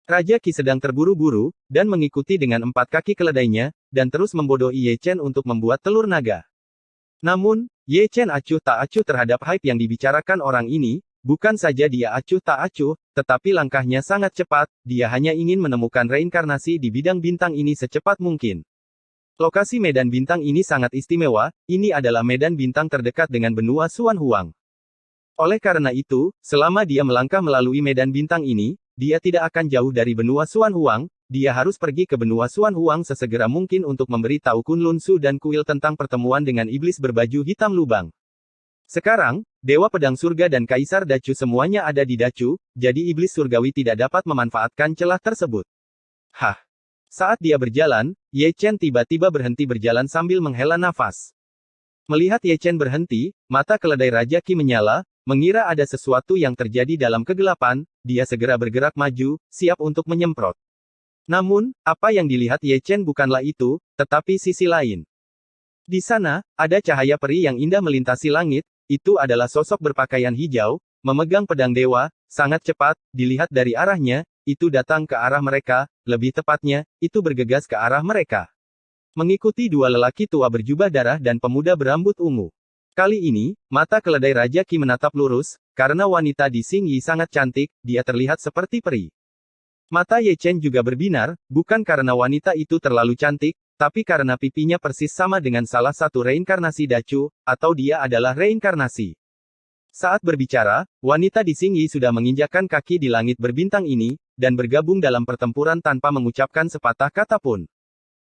Raja Qi sedang terburu-buru, dan mengikuti dengan 4 kaki keledainya, dan terus membodohi Ye Chen untuk membuat telur naga. Namun, Ye Chen acuh tak acuh terhadap hype yang dibicarakan orang ini. Bukan saja dia acuh tak acuh, tetapi langkahnya sangat cepat. Dia hanya ingin menemukan reinkarnasi di bidang bintang ini secepat mungkin. Lokasi medan bintang ini sangat istimewa. Ini adalah medan bintang terdekat dengan benua Xuan Huang. Oleh karena itu, selama dia melangkah melalui medan bintang ini, dia tidak akan jauh dari benua Xuan Huang. Dia harus pergi ke benua Xuan Huang sesegera mungkin untuk memberi tahu Kunlun Su dan Kuil tentang pertemuan dengan iblis berbaju hitam lubang. Sekarang, Dewa Pedang Surga dan Kaisar Dacu semuanya ada di Dacu, jadi iblis surgawi tidak dapat memanfaatkan celah tersebut. Hah! Saat dia berjalan, Ye Chen tiba-tiba berhenti berjalan sambil menghela nafas. Melihat Ye Chen berhenti, mata keledai Raja Qi menyala, mengira ada sesuatu yang terjadi dalam kegelapan, dia segera bergerak maju, siap untuk menyemprot. Namun, apa yang dilihat Ye Chen bukanlah itu, tetapi sisi lain. Di sana, ada cahaya peri yang indah melintasi langit. Itu adalah sosok berpakaian hijau, memegang pedang dewa, sangat cepat, dilihat dari arahnya, itu datang ke arah mereka, lebih tepatnya, itu bergegas ke arah mereka. Mengikuti dua lelaki tua berjubah darah dan pemuda berambut ungu. Kali ini, mata keledai Raja Qi menatap lurus, karena wanita di Xing Yi sangat cantik, dia terlihat seperti peri. Mata Ye Chen juga berbinar, bukan karena wanita itu terlalu cantik, tapi karena pipinya persis sama dengan salah satu reinkarnasi Dacu, atau dia adalah reinkarnasi. Saat berbicara, wanita di Xing Yi sudah menginjakkan kaki di langit berbintang ini, dan bergabung dalam pertempuran tanpa mengucapkan sepatah kata pun.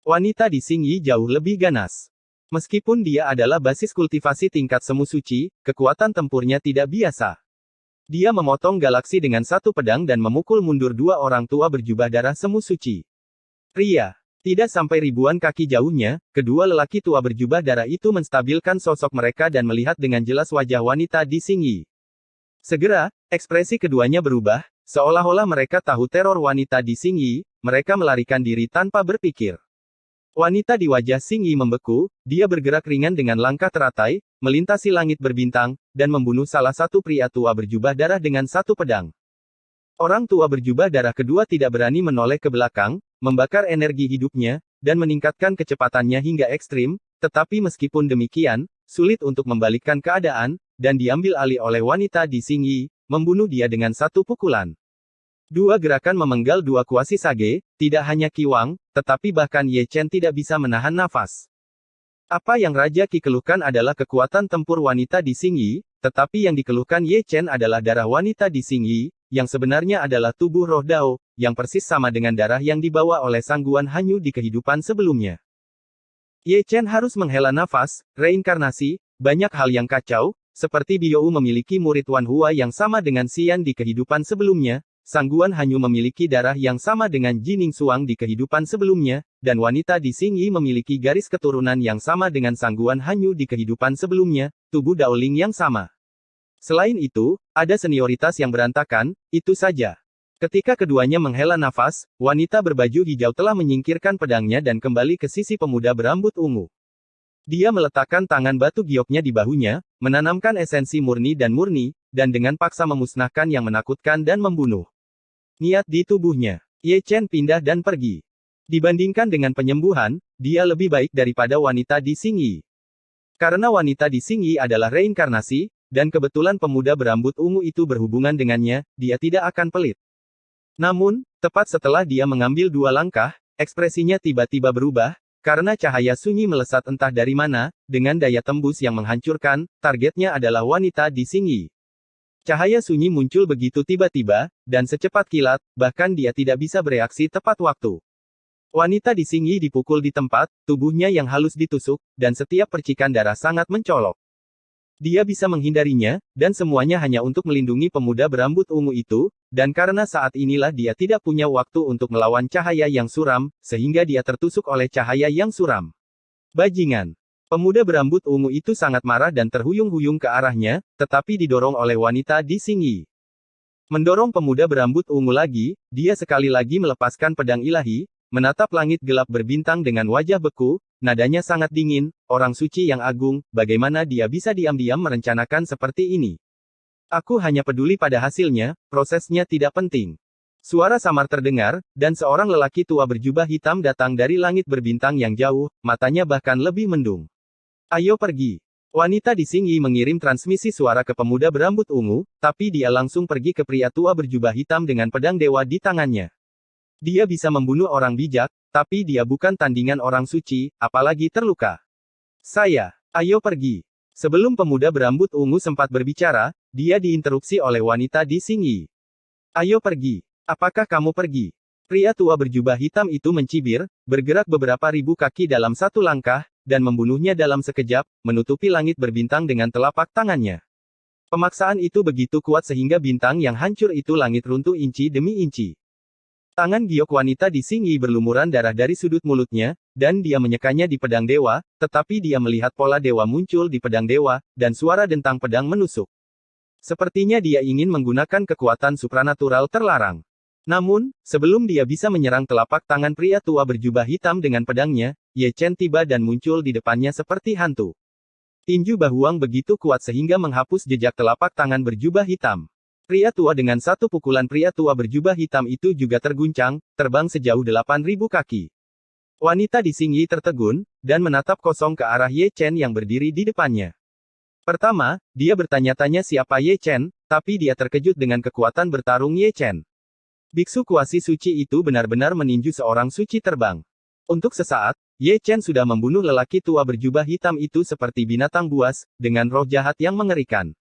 Wanita di Xing Yi jauh lebih ganas. Meskipun dia adalah basis kultivasi tingkat semu suci, kekuatan tempurnya tidak biasa. Dia memotong galaksi dengan satu pedang dan memukul mundur dua orang tua berjubah darah semu suci. Pria. Tidak sampai ribuan kaki jauhnya, kedua lelaki tua berjubah darah itu menstabilkan sosok mereka dan melihat dengan jelas wajah wanita di Xing Yi. Segera, ekspresi keduanya berubah, seolah-olah mereka tahu teror wanita di Xing Yi, mereka melarikan diri tanpa berpikir. Wanita di wajah Xing Yi membeku, dia bergerak ringan dengan langkah teratai, melintasi langit berbintang, dan membunuh salah satu pria tua berjubah darah dengan satu pedang. Orang tua berjubah darah kedua tidak berani menoleh ke belakang, membakar energi hidupnya, dan meningkatkan kecepatannya hingga ekstrim, tetapi meskipun demikian, sulit untuk membalikkan keadaan, dan diambil alih oleh wanita di Xing Yi, membunuh dia dengan satu pukulan. Dua gerakan memenggal dua kuasi sage, tidak hanya Qi Wang, tetapi bahkan Ye Chen tidak bisa menahan nafas. Apa yang Raja Qi keluhkan adalah kekuatan tempur wanita di Xing Yi, tetapi yang dikeluhkan Ye Chen adalah darah wanita di Xing Yi, yang sebenarnya adalah tubuh roh Dao, yang persis sama dengan darah yang dibawa oleh Sangguan Hanyu di kehidupan sebelumnya. Ye Chen harus menghela nafas, reinkarnasi, banyak hal yang kacau, seperti Biyou memiliki murid Wan Hua yang sama dengan Xian di kehidupan sebelumnya, Sangguan Hanyu memiliki darah yang sama dengan Jining Suang di kehidupan sebelumnya, dan wanita di Xing Yi memiliki garis keturunan yang sama dengan Sangguan Hanyu di kehidupan sebelumnya, tubuh Daoling yang sama. Selain itu, ada senioritas yang berantakan, itu saja. Ketika keduanya menghela nafas, wanita berbaju hijau telah menyingkirkan pedangnya dan kembali ke sisi pemuda berambut ungu. Dia meletakkan tangan batu gioknya di bahunya, menanamkan esensi murni, dan dengan paksa memusnahkan yang menakutkan dan membunuh. Niat di tubuhnya. Ye Chen pindah dan pergi. Dibandingkan dengan penyembuhan, dia lebih baik daripada wanita di Xing Yi. Karena wanita di Xing Yi adalah reinkarnasi, dan kebetulan pemuda berambut ungu itu berhubungan dengannya, dia tidak akan pelit. Namun, tepat setelah dia mengambil dua langkah, ekspresinya tiba-tiba berubah, karena cahaya sunyi melesat entah dari mana, dengan daya tembus yang menghancurkan, targetnya adalah wanita di Xing Yi. Cahaya sunyi muncul begitu tiba-tiba, dan secepat kilat, bahkan dia tidak bisa bereaksi tepat waktu. Wanita di Xing Yi dipukul di tempat, tubuhnya yang halus ditusuk, dan setiap percikan darah sangat mencolok. Dia bisa menghindarinya, dan semuanya hanya untuk melindungi pemuda berambut ungu itu, dan karena saat inilah dia tidak punya waktu untuk melawan cahaya yang suram, sehingga dia tertusuk oleh cahaya yang suram. Bajingan! Pemuda berambut ungu itu sangat marah dan terhuyung-huyung ke arahnya, tetapi didorong oleh wanita di Xing Yi. Mendorong pemuda berambut ungu lagi, dia sekali lagi melepaskan pedang ilahi, menatap langit gelap berbintang dengan wajah beku, nadanya sangat dingin, orang suci yang agung, bagaimana dia bisa diam-diam merencanakan seperti ini? Aku hanya peduli pada hasilnya, prosesnya tidak penting. Suara samar terdengar, dan seorang lelaki tua berjubah hitam datang dari langit berbintang yang jauh, matanya bahkan lebih mendung. Ayo pergi. Wanita di Xingyi mengirim transmisi suara ke pemuda berambut ungu, tapi dia langsung pergi ke pria tua berjubah hitam dengan pedang dewa di tangannya. Dia bisa membunuh orang bijak, tapi dia bukan tandingan orang suci, apalagi terluka. Ayo pergi. Sebelum pemuda berambut ungu sempat berbicara, dia diinterupsi oleh wanita di Xingyi. Ayo pergi. Apakah kamu pergi? Pria tua berjubah hitam itu mencibir, bergerak beberapa ribu kaki dalam satu langkah, dan membunuhnya dalam sekejap, menutupi langit berbintang dengan telapak tangannya. Pemaksaan itu begitu kuat sehingga bintang yang hancur itu langit runtuh inci demi inci. Tangan giok wanita di Xingyi berlumuran darah dari sudut mulutnya, dan dia menyekanya di pedang dewa, tetapi dia melihat pola dewa muncul di pedang dewa, dan suara dentang pedang menusuk. Sepertinya dia ingin menggunakan kekuatan supranatural terlarang. Namun, sebelum dia bisa menyerang telapak tangan pria tua berjubah hitam dengan pedangnya, Ye Chen tiba dan muncul di depannya seperti hantu. Tinju Bahuang begitu kuat sehingga menghapus jejak telapak tangan berjubah hitam. Pria tua dengan satu pukulan pria tua berjubah hitam itu juga terguncang, terbang sejauh 8.000 kaki. Wanita di Xingyi tertegun, dan menatap kosong ke arah Ye Chen yang berdiri di depannya. Pertama, dia bertanya-tanya siapa Ye Chen, tapi dia terkejut dengan kekuatan bertarung Ye Chen. Biksu kuasi suci itu benar-benar meninju seorang suci terbang. Untuk sesaat, Ye Chen sudah membunuh lelaki tua berjubah hitam itu seperti binatang buas, dengan roh jahat yang mengerikan.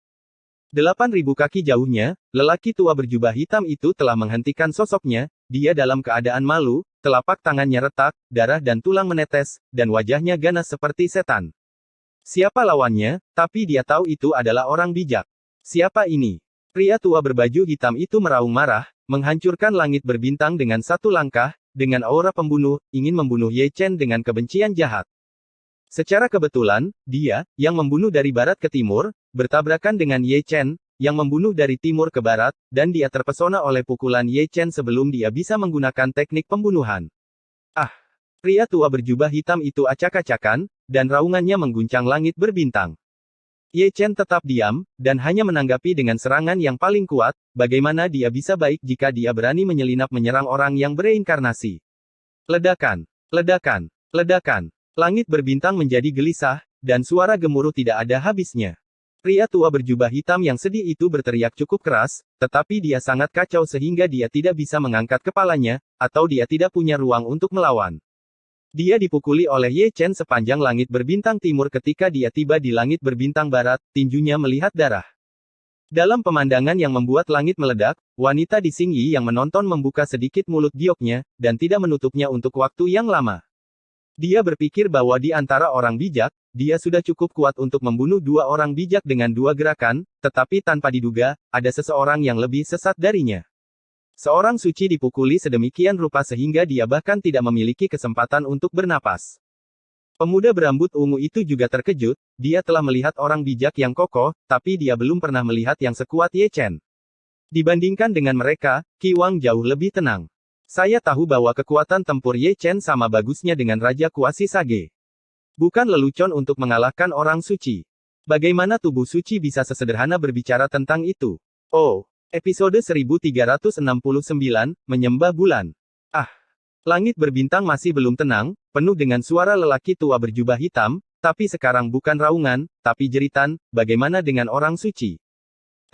8.000 kaki jauhnya, lelaki tua berjubah hitam itu telah menghentikan sosoknya, dia dalam keadaan malu, telapak tangannya retak, darah dan tulang menetes, dan wajahnya ganas seperti setan. Siapa lawannya, tapi dia tahu itu adalah orang bijak. Siapa ini? Pria tua berbaju hitam itu meraung marah, menghancurkan langit berbintang dengan satu langkah, dengan aura pembunuh, ingin membunuh Ye Chen dengan kebencian jahat. Secara kebetulan, dia, yang membunuh dari barat ke timur, bertabrakan dengan Ye Chen, yang membunuh dari timur ke barat, dan dia terpesona oleh pukulan Ye Chen sebelum dia bisa menggunakan teknik pembunuhan. Pria tua berjubah hitam itu acak-acakan, dan raungannya mengguncang langit berbintang. Ye Chen tetap diam, dan hanya menanggapi dengan serangan yang paling kuat, bagaimana dia bisa baik jika dia berani menyelinap menyerang orang yang bereinkarnasi. Ledakan, ledakan, ledakan. Langit berbintang menjadi gelisah, dan suara gemuruh tidak ada habisnya. Pria tua berjubah hitam yang sedih itu berteriak cukup keras, tetapi dia sangat kacau sehingga dia tidak bisa mengangkat kepalanya, atau dia tidak punya ruang untuk melawan. Dia dipukuli oleh Ye Chen sepanjang langit berbintang timur ketika dia tiba di langit berbintang barat, tinjunya melihat darah. Dalam pemandangan yang membuat langit meledak, wanita di Xingyi yang menonton membuka sedikit mulut gioknya, dan tidak menutupnya untuk waktu yang lama. Dia berpikir bahwa di antara orang bijak, dia sudah cukup kuat untuk membunuh dua orang bijak dengan dua gerakan, tetapi tanpa diduga, ada seseorang yang lebih sesat darinya. Seorang suci dipukuli sedemikian rupa sehingga dia bahkan tidak memiliki kesempatan untuk bernapas. Pemuda berambut ungu itu juga terkejut, dia telah melihat orang bijak yang kokoh, tapi dia belum pernah melihat yang sekuat Ye Chen. Dibandingkan dengan mereka, Qi Wang jauh lebih tenang. Saya tahu bahwa kekuatan tempur Ye Chen sama bagusnya dengan Raja Kuasi Sage. Bukan lelucon untuk mengalahkan orang suci. Bagaimana tubuh suci bisa sesederhana berbicara tentang itu? Oh. Episode 1369, Menyembah Bulan. Langit berbintang masih belum tenang, penuh dengan suara lelaki tua berjubah hitam, tapi sekarang bukan raungan, tapi jeritan, bagaimana dengan orang suci?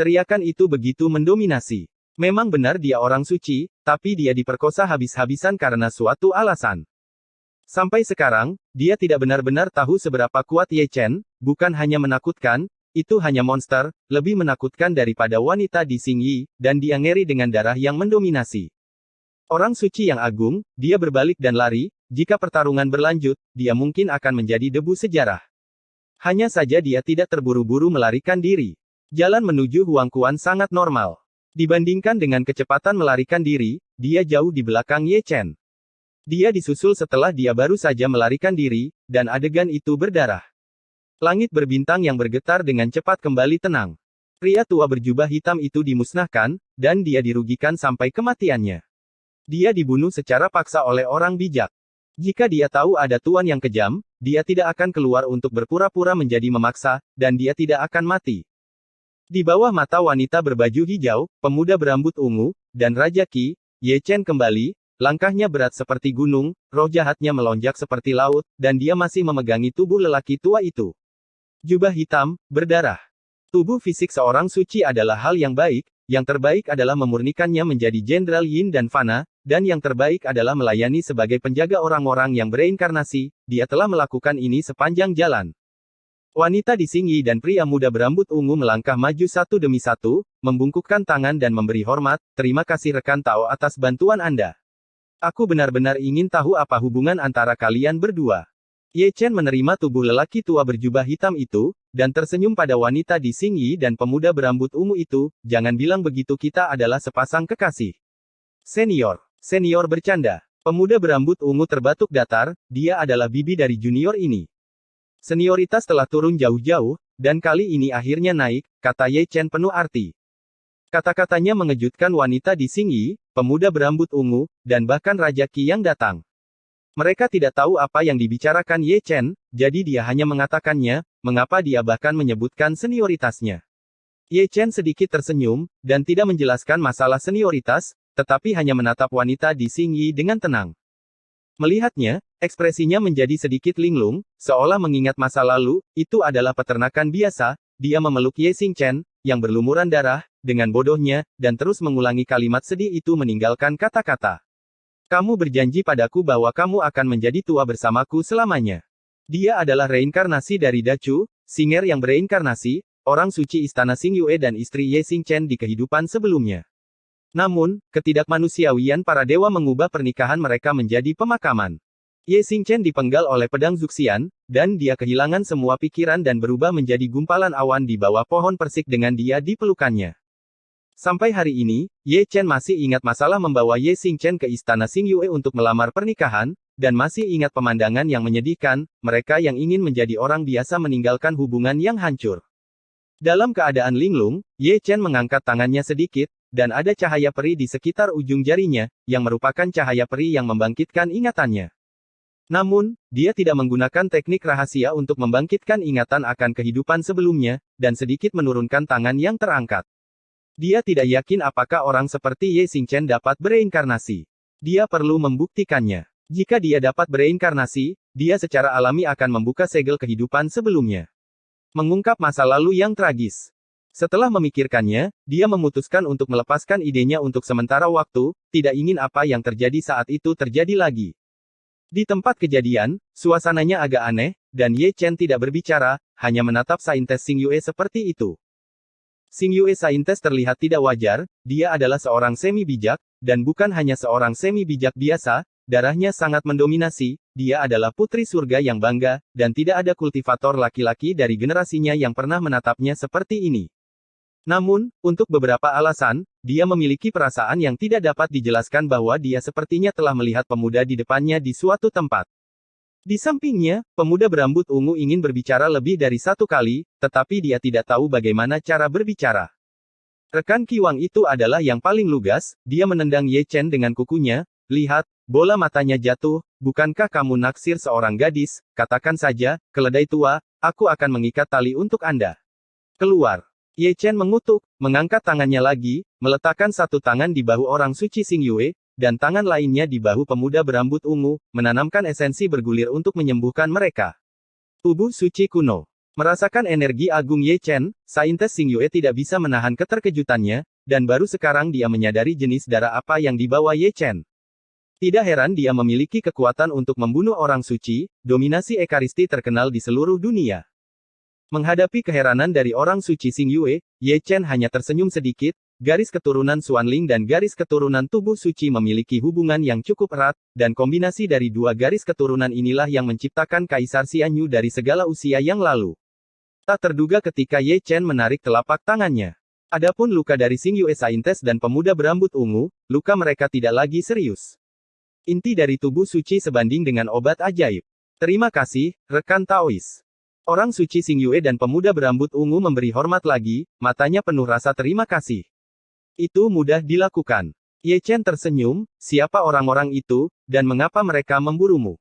Teriakan itu begitu mendominasi. Memang benar dia orang suci, tapi dia diperkosa habis-habisan karena suatu alasan. Sampai sekarang, dia tidak benar-benar tahu seberapa kuat Ye Chen, bukan hanya menakutkan, itu hanya monster, lebih menakutkan daripada wanita di Xingyi, dan dia ngeri dengan darah yang mendominasi. Orang suci yang agung, dia berbalik dan lari, jika pertarungan berlanjut, dia mungkin akan menjadi debu sejarah. Hanya saja dia tidak terburu-buru melarikan diri. Jalan menuju Huangquan sangat normal. Dibandingkan dengan kecepatan melarikan diri, dia jauh di belakang Ye Chen. Dia disusul setelah dia baru saja melarikan diri, dan adegan itu berdarah. Langit berbintang yang bergetar dengan cepat kembali tenang. Pria tua berjubah hitam itu dimusnahkan, dan dia dirugikan sampai kematiannya. Dia dibunuh secara paksa oleh orang bijak. Jika dia tahu ada tuan yang kejam, dia tidak akan keluar untuk berpura-pura menjadi memaksa, dan dia tidak akan mati. Di bawah mata wanita berbaju hijau, pemuda berambut ungu, dan Raja Qi, Ye Chen kembali, langkahnya berat seperti gunung, roh jahatnya melonjak seperti laut, dan dia masih memegangi tubuh lelaki tua itu. Jubah hitam, berdarah. Tubuh fisik seorang suci adalah hal yang baik, yang terbaik adalah memurnikannya menjadi Jenderal Yin dan Fana, dan yang terbaik adalah melayani sebagai penjaga orang-orang yang bereinkarnasi. Dia telah melakukan ini sepanjang jalan. Wanita di Xingyi dan pria muda berambut ungu melangkah maju satu demi satu, membungkukkan tangan dan memberi hormat. Terima kasih rekan Tao atas bantuan Anda. Aku benar-benar ingin tahu apa hubungan antara kalian berdua. Ye Chen menerima tubuh lelaki tua berjubah hitam itu, dan tersenyum pada wanita di Xingyi dan pemuda berambut ungu itu. Jangan bilang begitu, kita adalah sepasang kekasih. Senior bercanda. Pemuda berambut ungu terbatuk datar, dia adalah bibi dari junior ini. Senioritas telah turun jauh-jauh, dan kali ini akhirnya naik, kata Ye Chen penuh arti. Kata-katanya mengejutkan wanita di Xingyi, pemuda berambut ungu, dan bahkan Raja Qi yang datang. Mereka tidak tahu apa yang dibicarakan Ye Chen, jadi dia hanya mengatakannya, mengapa dia bahkan menyebutkan senioritasnya. Ye Chen sedikit tersenyum, dan tidak menjelaskan masalah senioritas, tetapi hanya menatap wanita di Xingyi dengan tenang. Melihatnya, ekspresinya menjadi sedikit linglung, seolah mengingat masa lalu. Itu adalah peternakan biasa. Dia memeluk Ye Xingchen, yang berlumuran darah, dengan bodohnya, dan terus mengulangi kalimat sedih itu meninggalkan kata-kata. Kamu berjanji padaku bahwa kamu akan menjadi tua bersamaku selamanya. Dia adalah reinkarnasi dari Dachu, Singer yang bereinkarnasi, orang suci istana Xingyue dan istri Ye Xingchen di kehidupan sebelumnya. Namun, ketidakmanusiawian para dewa mengubah pernikahan mereka menjadi pemakaman. Ye Xingchen dipenggal oleh pedang Zuxian, dan dia kehilangan semua pikiran dan berubah menjadi gumpalan awan di bawah pohon persik dengan dia di pelukannya. Sampai hari ini, Ye Chen masih ingat masalah membawa Ye Xingchen ke istana Xingyue untuk melamar pernikahan, dan masih ingat pemandangan yang menyedihkan, mereka yang ingin menjadi orang biasa meninggalkan hubungan yang hancur. Dalam keadaan linglung, Ye Chen mengangkat tangannya sedikit, dan ada cahaya peri di sekitar ujung jarinya, yang merupakan cahaya peri yang membangkitkan ingatannya. Namun, dia tidak menggunakan teknik rahasia untuk membangkitkan ingatan akan kehidupan sebelumnya, dan sedikit menurunkan tangan yang terangkat. Dia tidak yakin apakah orang seperti Ye Xingchen dapat bereinkarnasi. Dia perlu membuktikannya. Jika dia dapat bereinkarnasi, dia secara alami akan membuka segel kehidupan sebelumnya. Mengungkap masa lalu yang tragis. Setelah memikirkannya, dia memutuskan untuk melepaskan idenya untuk sementara waktu, tidak ingin apa yang terjadi saat itu terjadi lagi. Di tempat kejadian, suasananya agak aneh, dan Ye Chen tidak berbicara, hanya menatap saintes Xingyue seperti itu. Xingyue saintes terlihat tidak wajar, dia adalah seorang semi-bijak, dan bukan hanya seorang semi-bijak biasa, darahnya sangat mendominasi, dia adalah putri surga yang bangga, dan tidak ada kultivator laki-laki dari generasinya yang pernah menatapnya seperti ini. Namun, untuk beberapa alasan, dia memiliki perasaan yang tidak dapat dijelaskan bahwa dia sepertinya telah melihat pemuda di depannya di suatu tempat. Di sampingnya, pemuda berambut ungu ingin berbicara lebih dari satu kali, tetapi dia tidak tahu bagaimana cara berbicara. Rekan Qiwang itu adalah yang paling lugas, dia menendang Ye Chen dengan kukunya, lihat, bola matanya jatuh, bukankah kamu naksir seorang gadis, katakan saja, keledai tua, aku akan mengikat tali untuk Anda. Keluar. Ye Chen mengutuk, mengangkat tangannya lagi, meletakkan satu tangan di bahu orang suci Xingyue, dan tangan lainnya di bahu pemuda berambut ungu, menanamkan esensi bergulir untuk menyembuhkan mereka. Tubuh suci kuno. Merasakan energi agung Ye Chen, saintes Xingyue tidak bisa menahan keterkejutannya, dan baru sekarang dia menyadari jenis darah apa yang dibawa Ye Chen. Tidak heran dia memiliki kekuatan untuk membunuh orang suci, dominasi ekaristi terkenal di seluruh dunia. Menghadapi keheranan dari orang suci Xingyue, Ye Chen hanya tersenyum sedikit. Garis keturunan Xuanling dan garis keturunan tubuh suci memiliki hubungan yang cukup erat, dan kombinasi dari dua garis keturunan inilah yang menciptakan Kaisar Xianyu dari segala usia yang lalu. Tak terduga ketika Ye Chen menarik telapak tangannya. Adapun luka dari Xingyue saintes dan pemuda berambut ungu, luka mereka tidak lagi serius. Inti dari tubuh suci sebanding dengan obat ajaib. Terima kasih, rekan Taois. Orang suci Xingyue dan pemuda berambut ungu memberi hormat lagi, matanya penuh rasa terima kasih. Itu mudah dilakukan. Ye Chen tersenyum, siapa orang-orang itu, dan mengapa mereka memburumu?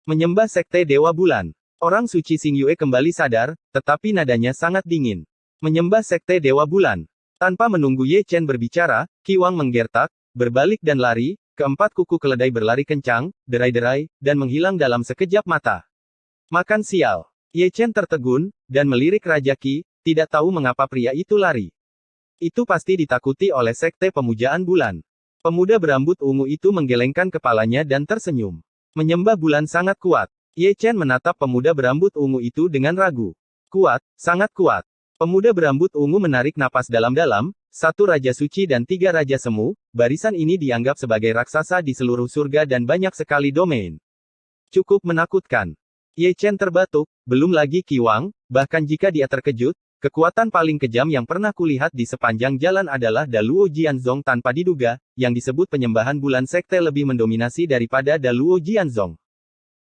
Menyembah sekte Dewa Bulan. Orang suci Xingyue kembali sadar, tetapi nadanya sangat dingin. Menyembah sekte Dewa Bulan. Tanpa menunggu Ye Chen berbicara, Qiwang menggertak, berbalik dan lari, keempat kuku keledai berlari kencang, derai-derai, dan menghilang dalam sekejap mata. Makan sial. Ye Chen tertegun, dan melirik Raja Qi, tidak tahu mengapa pria itu lari. Itu pasti ditakuti oleh Sekte Pemujaan Bulan. Pemuda berambut ungu itu menggelengkan kepalanya dan tersenyum. Menyembah bulan sangat kuat. Ye Chen menatap pemuda berambut ungu itu dengan ragu. Kuat, sangat kuat. Pemuda berambut ungu menarik napas dalam-dalam, 1 Raja Suci dan 3 Raja Semu, barisan ini dianggap sebagai raksasa di seluruh surga dan banyak sekali domain. Cukup menakutkan. Ye Chen terbatuk, belum lagi Qi Wang, bahkan jika dia terkejut, kekuatan paling kejam yang pernah kulihat di sepanjang jalan adalah Daluo Jianzong tanpa diduga, yang disebut penyembahan bulan sekte lebih mendominasi daripada Daluo Jianzong.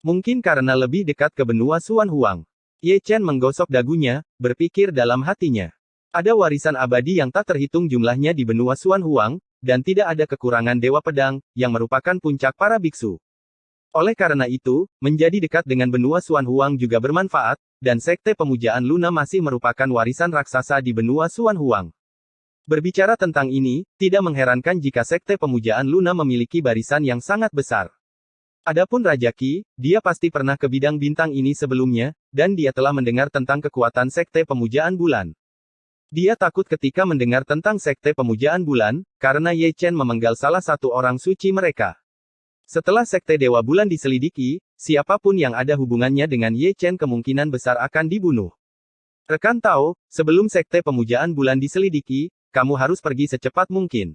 Mungkin karena lebih dekat ke benua Xuan Huang. Ye Chen menggosok dagunya, berpikir dalam hatinya. Ada warisan abadi yang tak terhitung jumlahnya di benua Xuan Huang, dan tidak ada kekurangan Dewa Pedang, yang merupakan puncak para biksu. Oleh karena itu, menjadi dekat dengan benua Xuan Huang juga bermanfaat, dan Sekte Pemujaan Luna masih merupakan warisan raksasa di benua Xuan Huang. Berbicara tentang ini, tidak mengherankan jika Sekte Pemujaan Luna memiliki barisan yang sangat besar. Adapun Raja Qi, dia pasti pernah ke bidang bintang ini sebelumnya, dan dia telah mendengar tentang kekuatan Sekte Pemujaan Bulan. Dia takut ketika mendengar tentang Sekte Pemujaan Bulan, karena Ye Chen memenggal salah satu orang suci mereka. Setelah Sekte Dewa Bulan diselidiki, siapapun yang ada hubungannya dengan Ye Chen kemungkinan besar akan dibunuh. Rekan Tao, sebelum Sekte Pemujaan Bulan diselidiki, kamu harus pergi secepat mungkin.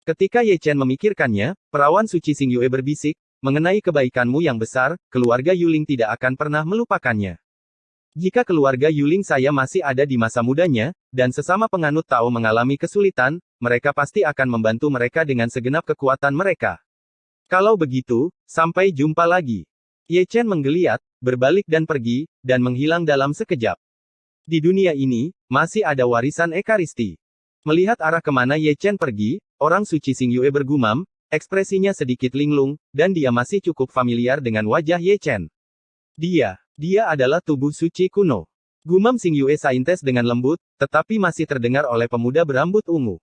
Ketika Ye Chen memikirkannya, perawan suci Xing Yue berbisik, mengenai kebaikanmu yang besar, keluarga Yuling tidak akan pernah melupakannya. Jika keluarga Yuling saya masih ada di masa mudanya, dan sesama penganut Tao mengalami kesulitan, mereka pasti akan membantu mereka dengan segenap kekuatan mereka. Kalau begitu, sampai jumpa lagi. Ye Chen menggeliat, berbalik dan pergi, dan menghilang dalam sekejap. Di dunia ini, masih ada warisan Ekaristi. Melihat arah kemana Ye Chen pergi, orang suci Xing Yue bergumam, ekspresinya sedikit linglung, dan dia masih cukup familiar dengan wajah Ye Chen. Dia adalah tubuh suci kuno. Gumam Xing Yue saintes dengan lembut, tetapi masih terdengar oleh pemuda berambut ungu.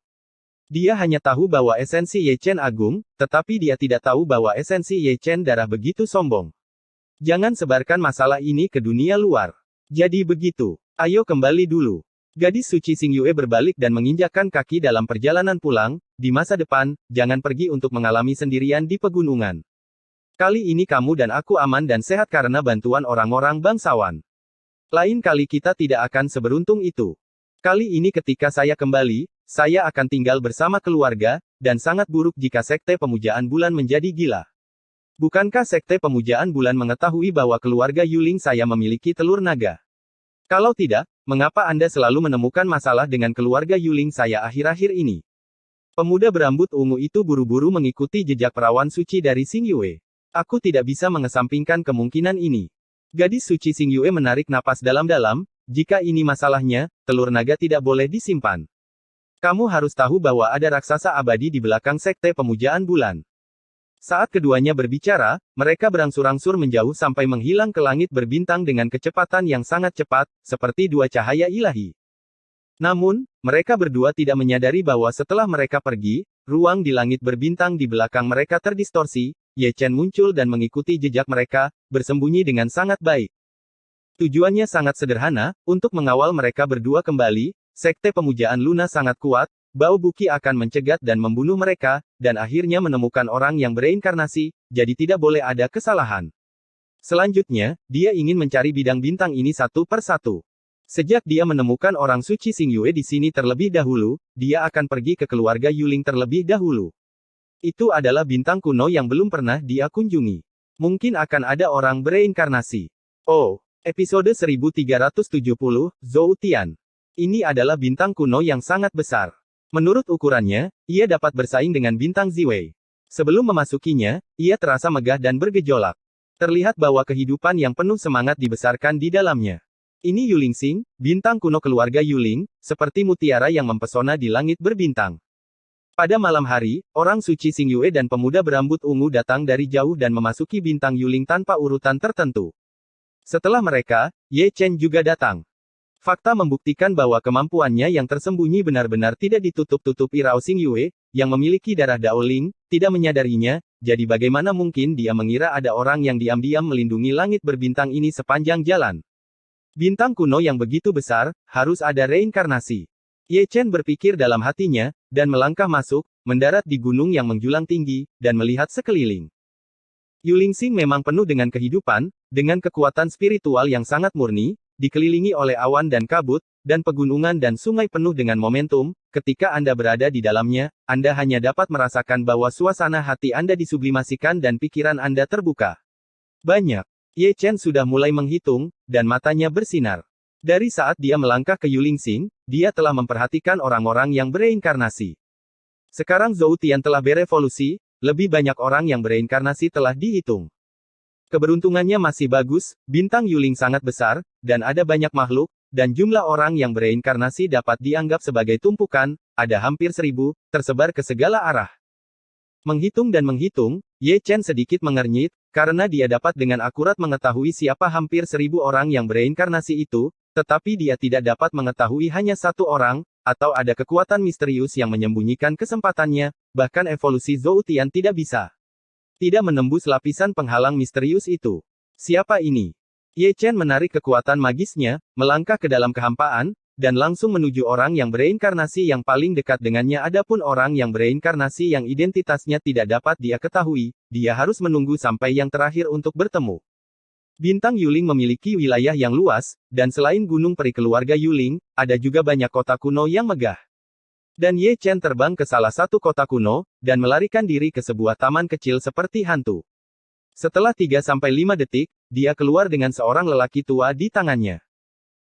Dia hanya tahu bahwa esensi Ye Chen agung, tetapi dia tidak tahu bahwa esensi Ye Chen darah begitu sombong. Jangan sebarkan masalah ini ke dunia luar. Jadi begitu. Ayo kembali dulu. Gadis suci Xing Yue berbalik dan menginjakkan kaki dalam perjalanan pulang. Di masa depan, jangan pergi untuk mengalami sendirian di pegunungan. Kali ini kamu dan aku aman dan sehat karena bantuan orang-orang bangsawan. Lain kali kita tidak akan seberuntung itu. Kali ini ketika saya kembali, saya akan tinggal bersama keluarga, dan sangat buruk jika Sekte Pemujaan Bulan menjadi gila. Bukankah Sekte Pemujaan Bulan mengetahui bahwa keluarga Yuling saya memiliki telur naga? Kalau tidak, mengapa Anda selalu menemukan masalah dengan keluarga Yuling saya akhir-akhir ini? Pemuda berambut ungu itu buru-buru mengikuti jejak perawan suci dari Xing Yue. Aku tidak bisa mengesampingkan kemungkinan ini. Gadis suci Xing Yue menarik napas dalam-dalam, jika ini masalahnya, telur naga tidak boleh disimpan. Kamu harus tahu bahwa ada raksasa abadi di belakang Sekte Pemujaan Bulan. Saat keduanya berbicara, mereka berangsur-angsur menjauh sampai menghilang ke langit berbintang dengan kecepatan yang sangat cepat, seperti 2 cahaya ilahi. Namun, mereka berdua tidak menyadari bahwa setelah mereka pergi, ruang di langit berbintang di belakang mereka terdistorsi. Ye Chen muncul dan mengikuti jejak mereka, bersembunyi dengan sangat baik. Tujuannya sangat sederhana, untuk mengawal mereka berdua kembali. Sekte Pemujaan Luna sangat kuat, Bao Buki akan mencegat dan membunuh mereka, dan akhirnya menemukan orang yang bereinkarnasi, jadi tidak boleh ada kesalahan. Selanjutnya, dia ingin mencari bidang bintang ini satu per satu. Sejak dia menemukan orang suci Xing Yue di sini terlebih dahulu, dia akan pergi ke keluarga Yuling terlebih dahulu. Itu adalah bintang kuno yang belum pernah dia kunjungi. Mungkin akan ada orang bereinkarnasi. Oh, episode 1370, Zhou Tian. Ini adalah bintang kuno yang sangat besar. Menurut ukurannya, ia dapat bersaing dengan bintang Ziwei. Sebelum memasukinya, ia terasa megah dan bergejolak. Terlihat bahwa kehidupan yang penuh semangat dibesarkan di dalamnya. Ini Yulingsing, bintang kuno keluarga Yuling, seperti mutiara yang mempesona di langit berbintang. Pada malam hari, orang suci Xing Yue dan pemuda berambut ungu datang dari jauh dan memasuki bintang Yuling tanpa urutan tertentu. Setelah mereka, Ye Chen juga datang. Fakta membuktikan bahwa kemampuannya yang tersembunyi benar-benar tidak ditutup-tutupi. Rao Xing Yue, yang memiliki darah Daoling, tidak menyadarinya, jadi bagaimana mungkin dia mengira ada orang yang diam-diam melindungi langit berbintang ini sepanjang jalan. Bintang kuno yang begitu besar, harus ada reinkarnasi. Ye Chen berpikir dalam hatinya, dan melangkah masuk, mendarat di gunung yang menjulang tinggi, dan melihat sekeliling. Yulingsing memang penuh dengan kehidupan, dengan kekuatan spiritual yang sangat murni, dikelilingi oleh awan dan kabut, dan pegunungan dan sungai penuh dengan momentum. Ketika Anda berada di dalamnya, Anda hanya dapat merasakan bahwa suasana hati Anda disublimasikan dan pikiran Anda terbuka. Banyak. Ye Chen sudah mulai menghitung, dan matanya bersinar. Dari saat dia melangkah ke Yulingsing, dia telah memperhatikan orang-orang yang bereinkarnasi. Sekarang Zhou Tian telah berevolusi, lebih banyak orang yang bereinkarnasi telah dihitung. Keberuntungannya masih bagus, bintang Yuling sangat besar, dan ada banyak makhluk, dan jumlah orang yang bereinkarnasi dapat dianggap sebagai tumpukan, ada hampir 1000, tersebar ke segala arah. Menghitung dan menghitung, Ye Chen sedikit mengernyit, karena dia dapat dengan akurat mengetahui siapa hampir 1000 orang yang bereinkarnasi itu, tetapi dia tidak dapat mengetahui hanya satu orang, atau ada kekuatan misterius yang menyembunyikan kesempatannya, bahkan evolusi Zhou Tian tidak bisa. Tidak menembus lapisan penghalang misterius itu. Siapa ini? Ye Chen menarik kekuatan magisnya, melangkah ke dalam kehampaan, dan langsung menuju orang yang bereinkarnasi yang paling dekat dengannya. Adapun orang yang bereinkarnasi yang identitasnya tidak dapat dia ketahui, dia harus menunggu sampai yang terakhir untuk bertemu. Bintang Yuling memiliki wilayah yang luas, dan selain gunung peri keluarga Yuling, ada juga banyak kota kuno yang megah. Dan Ye Chen terbang ke salah satu kota kuno, dan melarikan diri ke sebuah taman kecil seperti hantu. Setelah 3-5 detik, dia keluar dengan seorang lelaki tua di tangannya.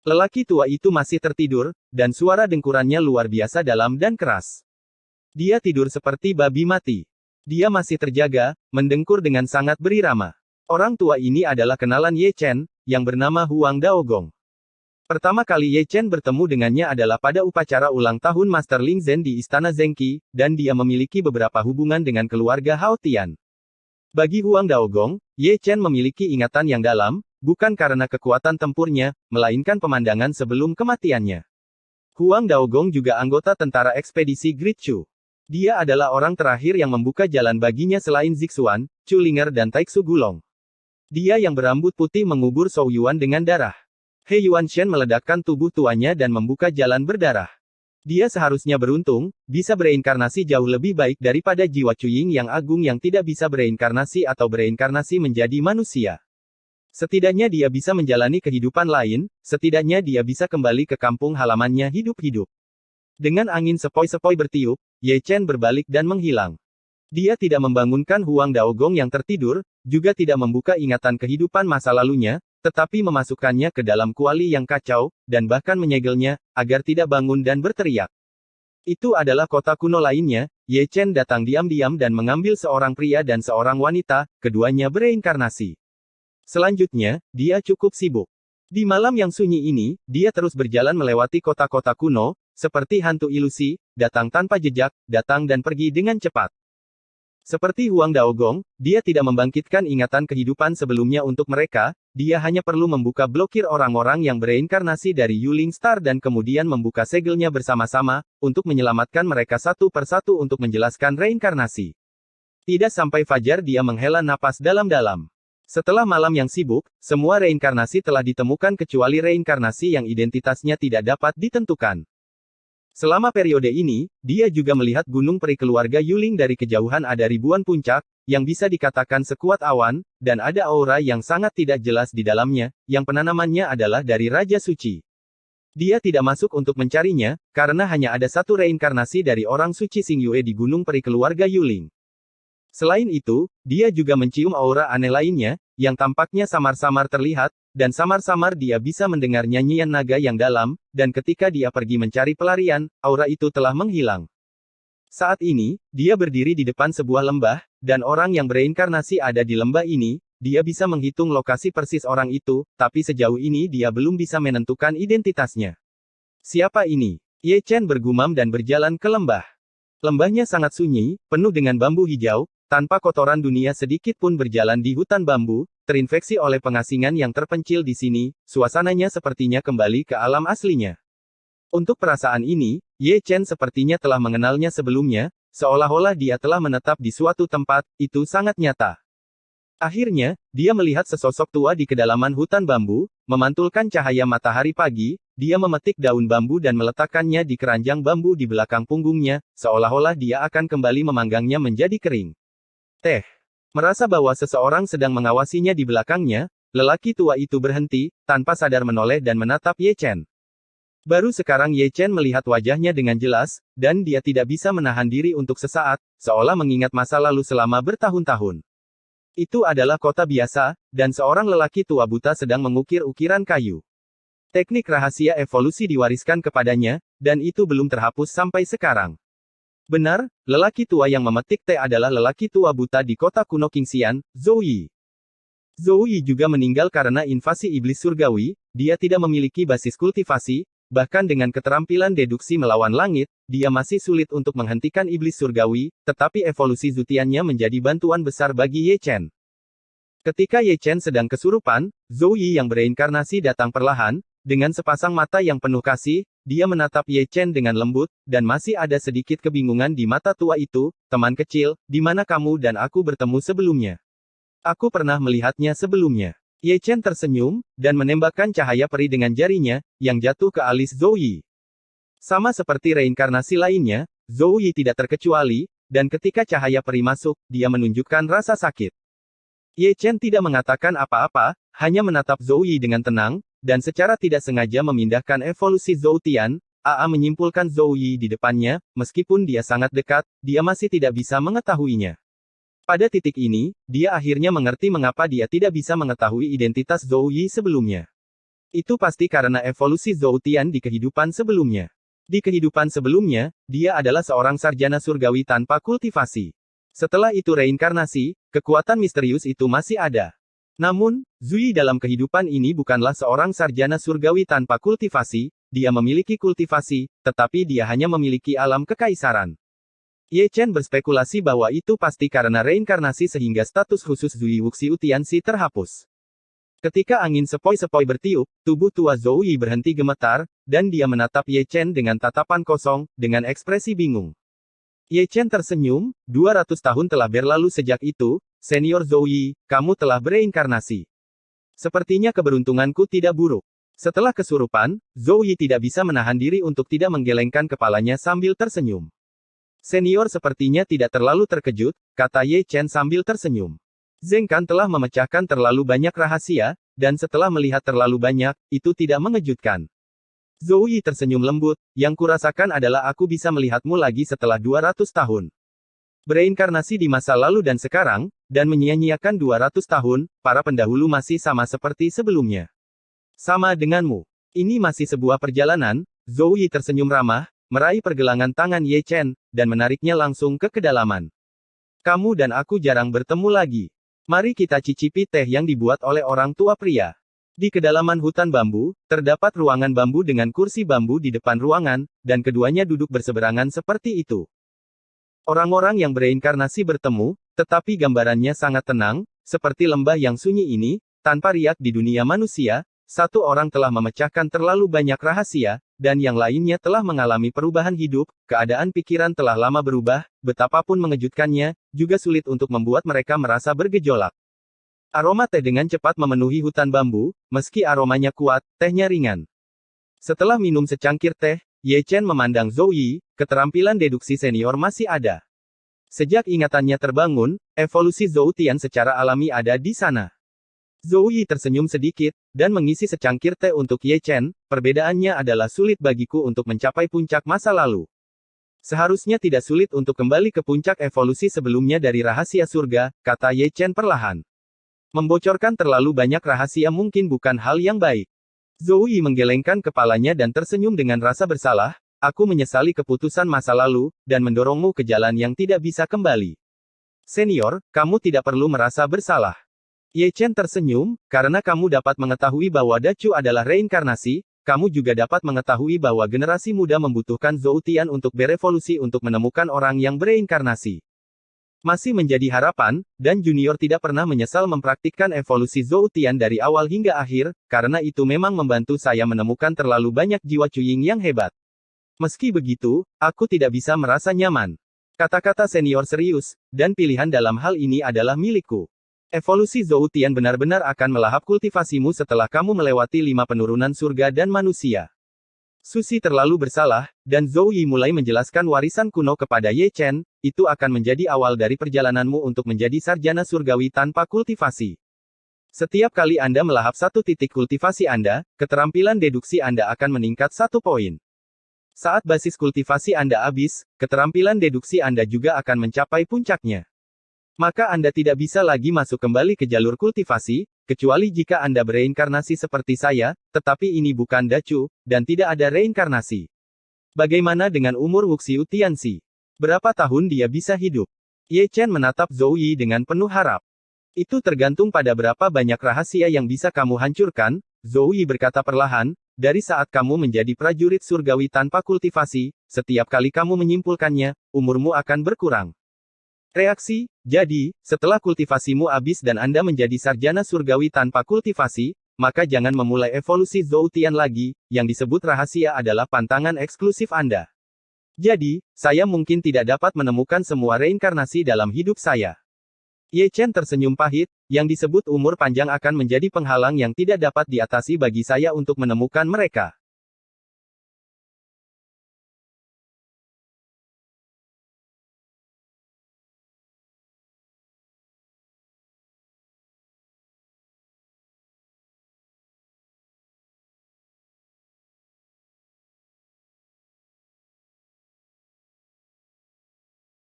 Lelaki tua itu masih tertidur, dan suara dengkurannya luar biasa dalam dan keras. Dia tidur seperti babi mati. Dia masih terjaga, mendengkur dengan sangat berirama. Orang tua ini adalah kenalan Ye Chen, yang bernama Huang Daogong. Pertama kali Ye Chen bertemu dengannya adalah pada upacara ulang tahun Master Ling Zhen di Istana Zengqi, dan dia memiliki beberapa hubungan dengan keluarga Hao Tian. Bagi Huang Daogong, Ye Chen memiliki ingatan yang dalam, bukan karena kekuatan tempurnya, melainkan pemandangan sebelum kematiannya. Huang Daogong juga anggota tentara ekspedisi Great Chu. Dia adalah orang terakhir yang membuka jalan baginya selain Zixuan, Chu Linger dan Taixu Gulong. Dia yang berambut putih mengubur Zhou Yuan dengan darah. He Yuanshen meledakkan tubuh tuanya dan membuka jalan berdarah. Dia seharusnya beruntung, bisa bereinkarnasi jauh lebih baik daripada jiwa Cuying yang agung yang tidak bisa bereinkarnasi atau bereinkarnasi menjadi manusia. Setidaknya dia bisa menjalani kehidupan lain, setidaknya dia bisa kembali ke kampung halamannya hidup-hidup. Dengan angin sepoi-sepoi bertiup, Ye Chen berbalik dan menghilang. Dia tidak membangunkan Huang Daogong yang tertidur, juga tidak membuka ingatan kehidupan masa lalunya, tetapi memasukkannya ke dalam kuali yang kacau, dan bahkan menyegelnya, agar tidak bangun dan berteriak. Itu adalah kota kuno lainnya. Ye Chen datang diam-diam dan mengambil seorang pria dan seorang wanita, keduanya bereinkarnasi. Selanjutnya, dia cukup sibuk. Di malam yang sunyi ini, dia terus berjalan melewati kota-kota kuno, seperti hantu ilusi, datang tanpa jejak, datang dan pergi dengan cepat. Seperti Huang Daogong, dia tidak membangkitkan ingatan kehidupan sebelumnya untuk mereka, dia hanya perlu membuka blokir orang-orang yang bereinkarnasi dari Yuling Star dan kemudian membuka segelnya bersama-sama, untuk menyelamatkan mereka satu persatu untuk menjelaskan reinkarnasi. Tidak sampai fajar dia menghela napas dalam-dalam. Setelah malam yang sibuk, semua reinkarnasi telah ditemukan kecuali reinkarnasi yang identitasnya tidak dapat ditentukan. Selama periode ini, dia juga melihat gunung peri keluarga Yuling dari kejauhan. Ada ribuan puncak, yang bisa dikatakan sekuat awan, dan ada aura yang sangat tidak jelas di dalamnya, yang penanamannya adalah dari Raja Suci. Dia tidak masuk untuk mencarinya, karena hanya ada satu reinkarnasi dari orang suci Xingyue di gunung peri keluarga Yuling. Selain itu, dia juga mencium aura aneh lainnya, yang tampaknya samar-samar terlihat, dan samar-samar dia bisa mendengar nyanyian naga yang dalam, dan ketika dia pergi mencari pelarian, aura itu telah menghilang. Saat ini, dia berdiri di depan sebuah lembah, dan orang yang bereinkarnasi ada di lembah ini. Dia bisa menghitung lokasi persis orang itu, tapi sejauh ini dia belum bisa menentukan identitasnya. Siapa ini? Ye Chen bergumam dan berjalan ke lembah. Lembahnya sangat sunyi, penuh dengan bambu hijau, tanpa kotoran dunia sedikit pun. Berjalan di hutan bambu, terinfeksi oleh pengasingan yang terpencil di sini, suasananya sepertinya kembali ke alam aslinya. Untuk perasaan ini, Ye Chen sepertinya telah mengenalnya sebelumnya, seolah-olah dia telah menetap di suatu tempat, itu sangat nyata. Akhirnya, dia melihat sesosok tua di kedalaman hutan bambu, memantulkan cahaya matahari pagi, dia memetik daun bambu dan meletakkannya di keranjang bambu di belakang punggungnya, seolah-olah dia akan kembali memanggangnya menjadi kering. Teh. Merasa bahwa seseorang sedang mengawasinya di belakangnya, lelaki tua itu berhenti, tanpa sadar menoleh dan menatap Ye Chen. Baru sekarang Ye Chen melihat wajahnya dengan jelas, dan dia tidak bisa menahan diri untuk sesaat, seolah mengingat masa lalu selama bertahun-tahun. Itu adalah kota biasa, dan seorang lelaki tua buta sedang mengukir ukiran kayu. Teknik rahasia evolusi diwariskan kepadanya, dan itu belum terhapus sampai sekarang. Benar, lelaki tua yang memetik teh adalah lelaki tua buta di kota kuno Qingxian, Zhou Yi. Zhou Yi juga meninggal karena invasi iblis surgawi, dia tidak memiliki basis kultivasi, bahkan dengan keterampilan deduksi melawan langit, dia masih sulit untuk menghentikan iblis surgawi, tetapi evolusi Zutiannya menjadi bantuan besar bagi Ye Chen. Ketika Ye Chen sedang kesurupan, Zhou Yi yang bereinkarnasi datang perlahan, dengan sepasang mata yang penuh kasih, dia menatap Ye Chen dengan lembut, dan masih ada sedikit kebingungan di mata tua itu, teman kecil, di mana kamu dan aku bertemu sebelumnya? Aku pernah melihatnya sebelumnya. Ye Chen tersenyum, dan menembakkan cahaya peri dengan jarinya, yang jatuh ke alis Zhou Yi. Sama seperti reinkarnasi lainnya, Zhou Yi tidak terkecuali, dan ketika cahaya peri masuk, dia menunjukkan rasa sakit. Ye Chen tidak mengatakan apa-apa, hanya menatap Zhou Yi dengan tenang, dan secara tidak sengaja memindahkan evolusi Zhou Tian. AA menyimpulkan Zhou Yi di depannya, meskipun dia sangat dekat, dia masih tidak bisa mengetahuinya. Pada titik ini, dia akhirnya mengerti mengapa dia tidak bisa mengetahui identitas Zhou Yi sebelumnya. Itu pasti karena evolusi Zhou Tian di kehidupan sebelumnya. Di kehidupan sebelumnya, dia adalah seorang sarjana surgawi tanpa kultivasi. Setelah itu reinkarnasi, kekuatan misterius itu masih ada. Namun, Zui dalam kehidupan ini bukanlah seorang sarjana surgawi tanpa kultivasi, dia memiliki kultivasi, tetapi dia hanya memiliki alam kekaisaran. Ye Chen berspekulasi bahwa itu pasti karena reinkarnasi sehingga status khusus Zui Wuxiu Tianxi terhapus. Ketika angin sepoi-sepoi bertiup, tubuh tua Zhou Yi berhenti gemetar, dan dia menatap Ye Chen dengan tatapan kosong, dengan ekspresi bingung. Ye Chen tersenyum, 200 tahun telah berlalu sejak itu, senior Zhou Yi, kamu telah bereinkarnasi. Sepertinya keberuntunganku tidak buruk. Setelah kesurupan, Zhou Yi tidak bisa menahan diri untuk tidak menggelengkan kepalanya sambil tersenyum. Senior sepertinya tidak terlalu terkejut, kata Ye Chen sambil tersenyum. Zheng Kan telah memecahkan terlalu banyak rahasia, dan setelah melihat terlalu banyak, itu tidak mengejutkan. Zhou Yi tersenyum lembut, yang kurasakan adalah aku bisa melihatmu lagi setelah 200 tahun. Bereinkarnasi di masa lalu dan sekarang, dan menyia-nyiakan 200 tahun, para pendahulu masih sama seperti sebelumnya. Sama denganmu. Ini masih sebuah perjalanan, Zhou Yi tersenyum ramah, meraih pergelangan tangan Ye Chen, dan menariknya langsung ke kedalaman. Kamu dan aku jarang bertemu lagi. Mari kita cicipi teh yang dibuat oleh orang tua pria. Di kedalaman hutan bambu, terdapat ruangan bambu dengan kursi bambu di depan ruangan, dan keduanya duduk berseberangan seperti itu. Orang-orang yang bereinkarnasi bertemu, tetapi gambarannya sangat tenang, seperti lembah yang sunyi ini, tanpa riak di dunia manusia. Satu orang telah memecahkan terlalu banyak rahasia, dan yang lainnya telah mengalami perubahan hidup, keadaan pikiran telah lama berubah, betapapun mengejutkannya, juga sulit untuk membuat mereka merasa bergejolak. Aroma teh dengan cepat memenuhi hutan bambu, meski aromanya kuat, tehnya ringan. Setelah minum secangkir teh, Ye Chen memandang Zhou Yi, keterampilan deduksi senior masih ada. Sejak ingatannya terbangun, evolusi Zhou Tian secara alami ada di sana. Zhou Yi tersenyum sedikit, dan mengisi secangkir teh untuk Ye Chen, perbedaannya adalah sulit bagiku untuk mencapai puncak masa lalu. Seharusnya tidak sulit untuk kembali ke puncak evolusi sebelumnya dari rahasia surga, kata Ye Chen perlahan. Membocorkan terlalu banyak rahasia mungkin bukan hal yang baik. Zhou Yi menggelengkan kepalanya dan tersenyum dengan rasa bersalah, aku menyesali keputusan masa lalu, dan mendorongmu ke jalan yang tidak bisa kembali. Senior, kamu tidak perlu merasa bersalah. Ye Chen tersenyum, karena kamu dapat mengetahui bahwa Dacu adalah reinkarnasi, kamu juga dapat mengetahui bahwa generasi muda membutuhkan Zhou Tian untuk berevolusi untuk menemukan orang yang bereinkarnasi. Masih menjadi harapan, dan junior tidak pernah menyesal mempraktikkan evolusi Zhou Tian dari awal hingga akhir, karena itu memang membantu saya menemukan terlalu banyak jiwa Cuying yang hebat. Meski begitu, aku tidak bisa merasa nyaman. Kata-kata senior serius, dan pilihan dalam hal ini adalah milikku. Evolusi Zhou Tian benar-benar akan melahap kultivasimu setelah kamu melewati 5 penurunan surga dan manusia. Susi terlalu bersalah, dan Zhou Yi mulai menjelaskan warisan kuno kepada Ye Chen, itu akan menjadi awal dari perjalananmu untuk menjadi sarjana surgawi tanpa kultivasi. Setiap kali Anda melahap satu titik kultivasi Anda, keterampilan deduksi Anda akan meningkat 1 poin. Saat basis kultivasi Anda habis, keterampilan deduksi Anda juga akan mencapai puncaknya. Maka Anda tidak bisa lagi masuk kembali ke jalur kultivasi, kecuali jika Anda bereinkarnasi seperti saya, tetapi ini bukan Dacu, dan tidak ada reinkarnasi. Bagaimana dengan umur Wuxiu Tianxi? Berapa tahun dia bisa hidup? Ye Chen menatap Zhou Yi dengan penuh harap. Itu tergantung pada berapa banyak rahasia yang bisa kamu hancurkan, Zhou Yi berkata perlahan, dari saat kamu menjadi prajurit surgawi tanpa kultivasi, setiap kali kamu menyimpulkannya, umurmu akan berkurang. Reaksi, jadi, setelah kultivasimu habis dan Anda menjadi sarjana surgawi tanpa kultivasi, maka jangan memulai evolusi Zhou Tian lagi, yang disebut rahasia adalah pantangan eksklusif Anda. Jadi, saya mungkin tidak dapat menemukan semua reinkarnasi dalam hidup saya. Ye Chen tersenyum pahit, yang disebut umur panjang akan menjadi penghalang yang tidak dapat diatasi bagi saya untuk menemukan mereka.